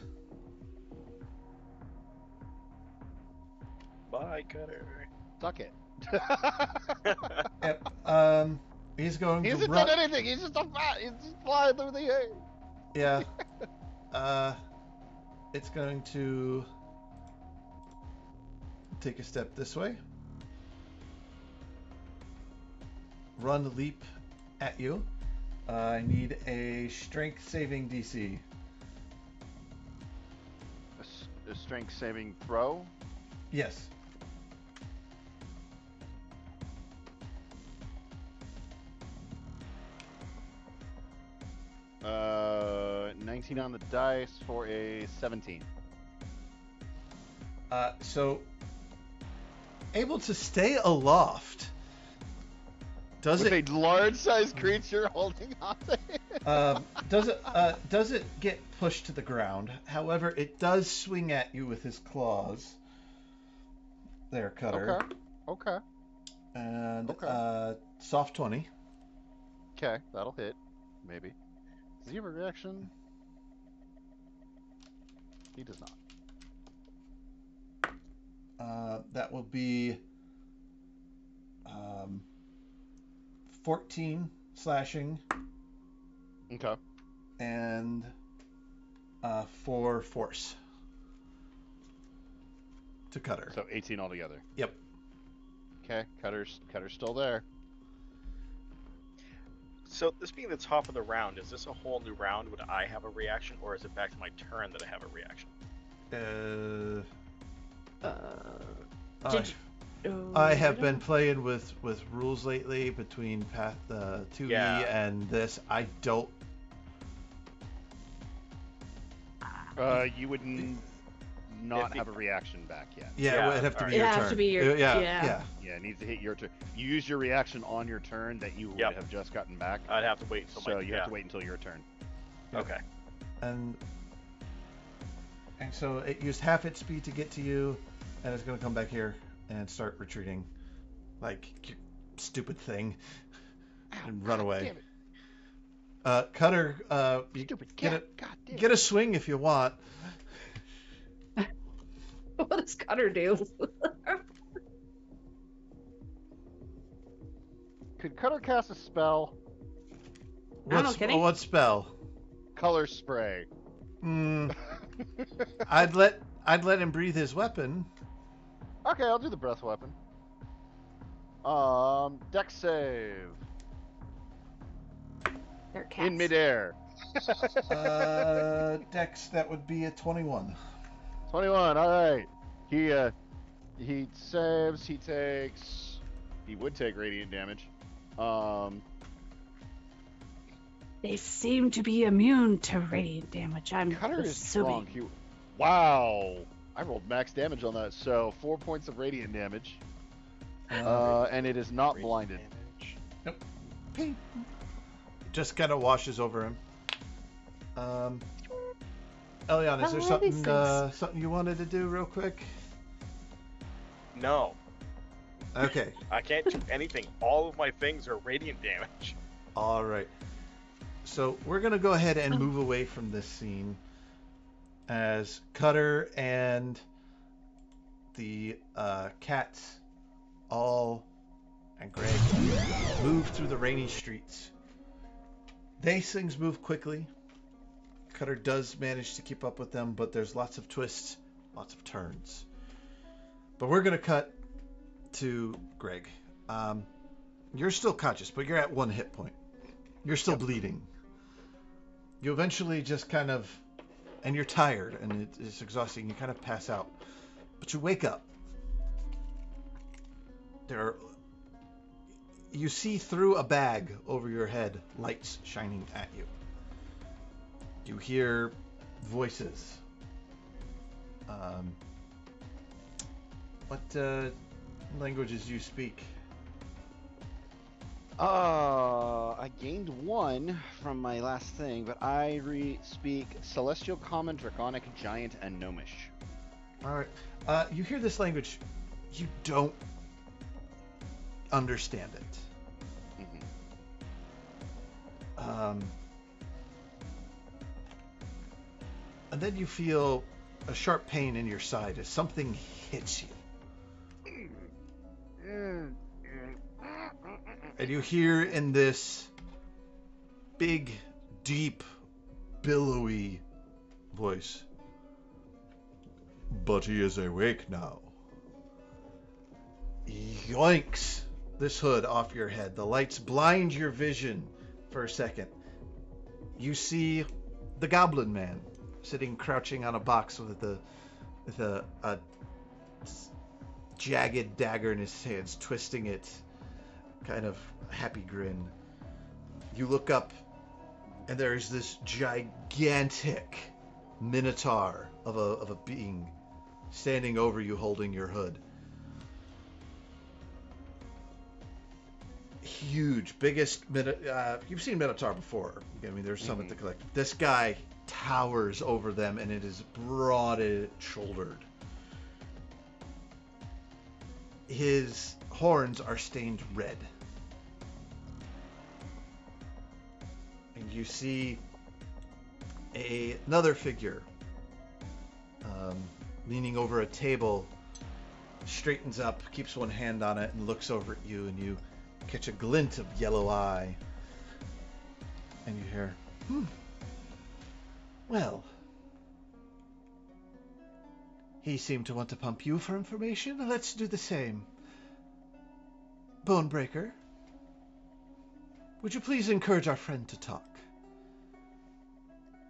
Bye, Cutter. Suck it. Yep. He's going He to hasn't run. done anything. He's just he's just flying through the air. Yeah. It's going to take a step this way. Run, leap at you. I need a strength saving DC. A strength saving throw. Yes. Uh, 19 on the dice for a 17. So able to stay aloft. Does With it a large-sized creature holding on to it. does it get pushed to the ground? However, it does swing at you with his claws. There, Cutter. Okay. And Okay. soft 20. Okay, that'll hit. Maybe. Does he have a reaction? He does not. That will be 14 slashing Okay. and 4 force to Cutter. So 18 altogether. Yep. Okay, Cutter's still there. So this being the top of the round, is this a whole new round? Would I have a reaction, or is it back to my turn that I have a reaction? Did I have been playing with rules lately between Path 2E and this. I don't. You would not have a reaction back yet. Yeah, it would have to be your turn. It have to be your yeah. Yeah, it needs to hit your turn. You use your reaction on your turn that you would have just gotten back. I'd have to wait until so you have to wait until your turn. Okay. And so it used half its speed to get to you, and it's going to come back here and start retreating, like you stupid thing, and run away. Cutter, you get a swing if you want. What does Cutter do? Could Cutter cast a spell? What spell? Color spray. I'd let him breathe his weapon. Okay, I'll do the breath weapon. Dex save. They're cats. In midair. Dex, that would be a 21. 21. All right. He saves. He would take radiant damage. They seem to be immune to radiant damage. I'm Cutter is assuming. strong. Wow. I rolled max damage on that, so 4 points of radiant damage. And it is not blinded. Nope. Ping. Just kind of washes over him. Elion, is there something you wanted to do real quick? No. Okay. I can't do anything. All of my things are radiant damage. All right. So we're going to go ahead and move away from this scene as Cutter and the cats and Greg move through the rainy streets. Things move quickly. Cutter does manage to keep up with them, but there's lots of twists, lots of turns. But we're going to cut to Greg. You're still conscious, but you're at 1 hit point. You're still bleeding. You eventually just kind of, and you're tired, and it's exhausting. You kind of pass out. But you wake up. You see through a bag over your head, lights shining at you. You hear voices. What languages do you speak? I gained 1 from my last thing, but I speak Celestial Common, Draconic, Giant, and Gnomish. All right. You hear this language. You don't understand it. And then you feel a sharp pain in your side as something hits you. And you hear in this big, deep, billowy voice, "But he is awake now." Yoinks this hood off your head. The lights blind your vision for a second. You see the Goblin Man sitting crouching on a box with a jagged dagger in his hands, twisting it, kind of happy grin. You look up, and there is this gigantic minotaur of a being standing over you, holding your hood. Huge, biggest you've seen minotaur before. I mean, there's some at the collective. This guy towers over them, and it is broad-shouldered. His horns are stained red. And you see another figure leaning over a table, straightens up, keeps one hand on it, and looks over at you, and you catch a glint of yellow eye. And you hear, Well, he seemed to want to pump you for information. Let's do the same. Bonebreaker, would you please encourage our friend to talk?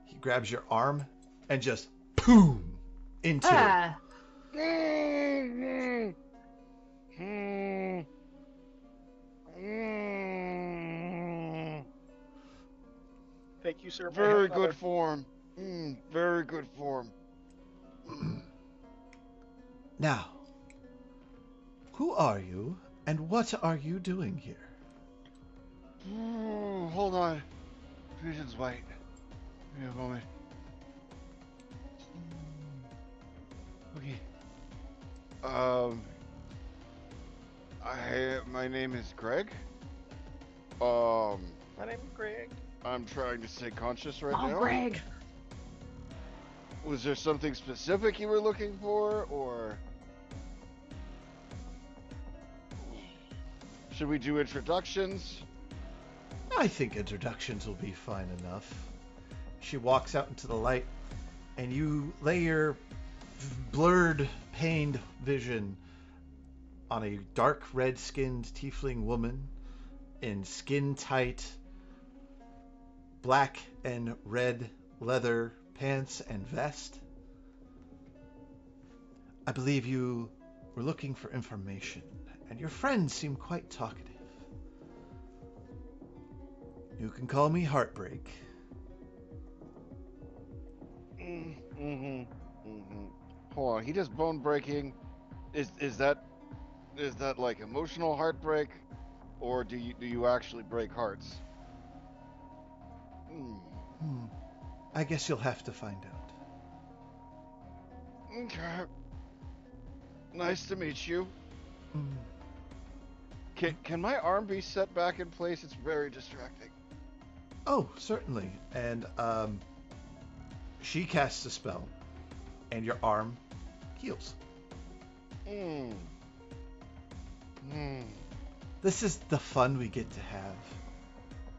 He grabs your arm and just boom into it. Thank you, sir. Very good form. Very good form. Now, who are you and what are you doing here? Hold on. Vision's white. Give me a moment. Okay. My name is Greg. My name is Greg. I'm trying to stay conscious right now. Oh, Greg. Was there something specific you were looking for, or should we do introductions? I think introductions will be fine enough. She walks out into the light, and you lay your blurred, pained vision on a dark red-skinned tiefling woman in skin-tight black and red leather pants and vest. I believe you were looking for information, and your friends seem quite talkative. You can call me Heartbreak. Hold on, he does bone breaking. Is that like emotional heartbreak, or do you actually break hearts? I guess you'll have to find out. Okay. Nice to meet you. Can my arm be set back in place? It's very distracting. Oh, certainly. And she casts a spell, and your arm heals. This is the fun we get to have.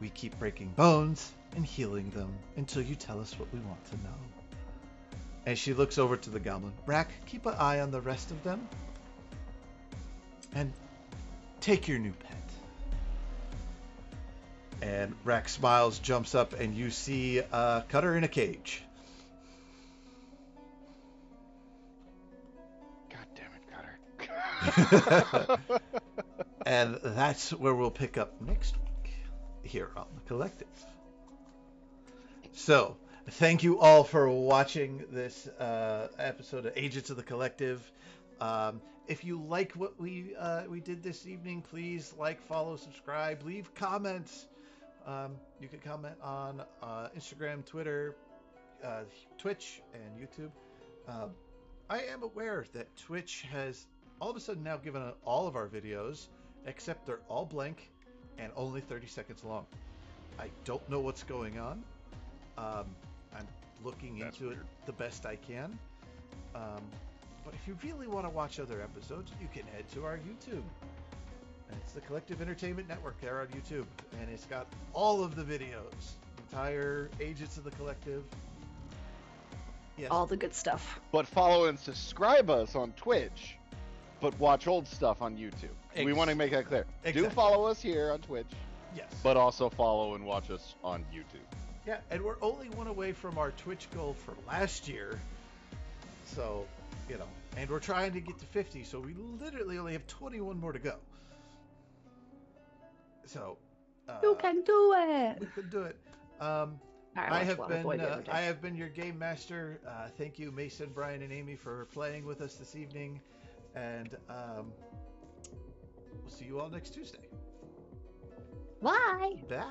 We keep breaking bones and healing them until you tell us what we want to know. And she looks over to the goblin. Brack, keep an eye on the rest of them. And take your new pet. And Brack smiles, jumps up, and you see Cutter in a cage. God damn it, Cutter. And that's where we'll pick up next week here on The Collective. So, thank you all for watching this episode of Agents of the Collective. If you like what we did this evening, please like, follow, subscribe, leave comments. You can comment on Instagram, Twitter, Twitch, and YouTube. I am aware that Twitch has all of a sudden now given all of our videos, except they're all blank and only 30 seconds long. I don't know what's going on. I'm looking into it the best I can. But if you really want to watch other episodes, you can head to our YouTube. It's the Collective Entertainment Network there on YouTube. And it's got all of the videos. Entire Agents of the Collective. Yes. All the good stuff. But follow and subscribe us on Twitch, but watch old stuff on YouTube. We want to make that clear. Exactly. Do follow us here on Twitch. Yes. But also follow and watch us on YouTube. Yeah, and we're only one away from our Twitch goal for last year. So, and we're trying to get to 50, so we literally only have 21 more to go. So, You can do it. We can do it. I have been your game master. Thank you, Mason, Brian, and Amy, for playing with us this evening, and we'll see you all next Tuesday. Bye. Bye.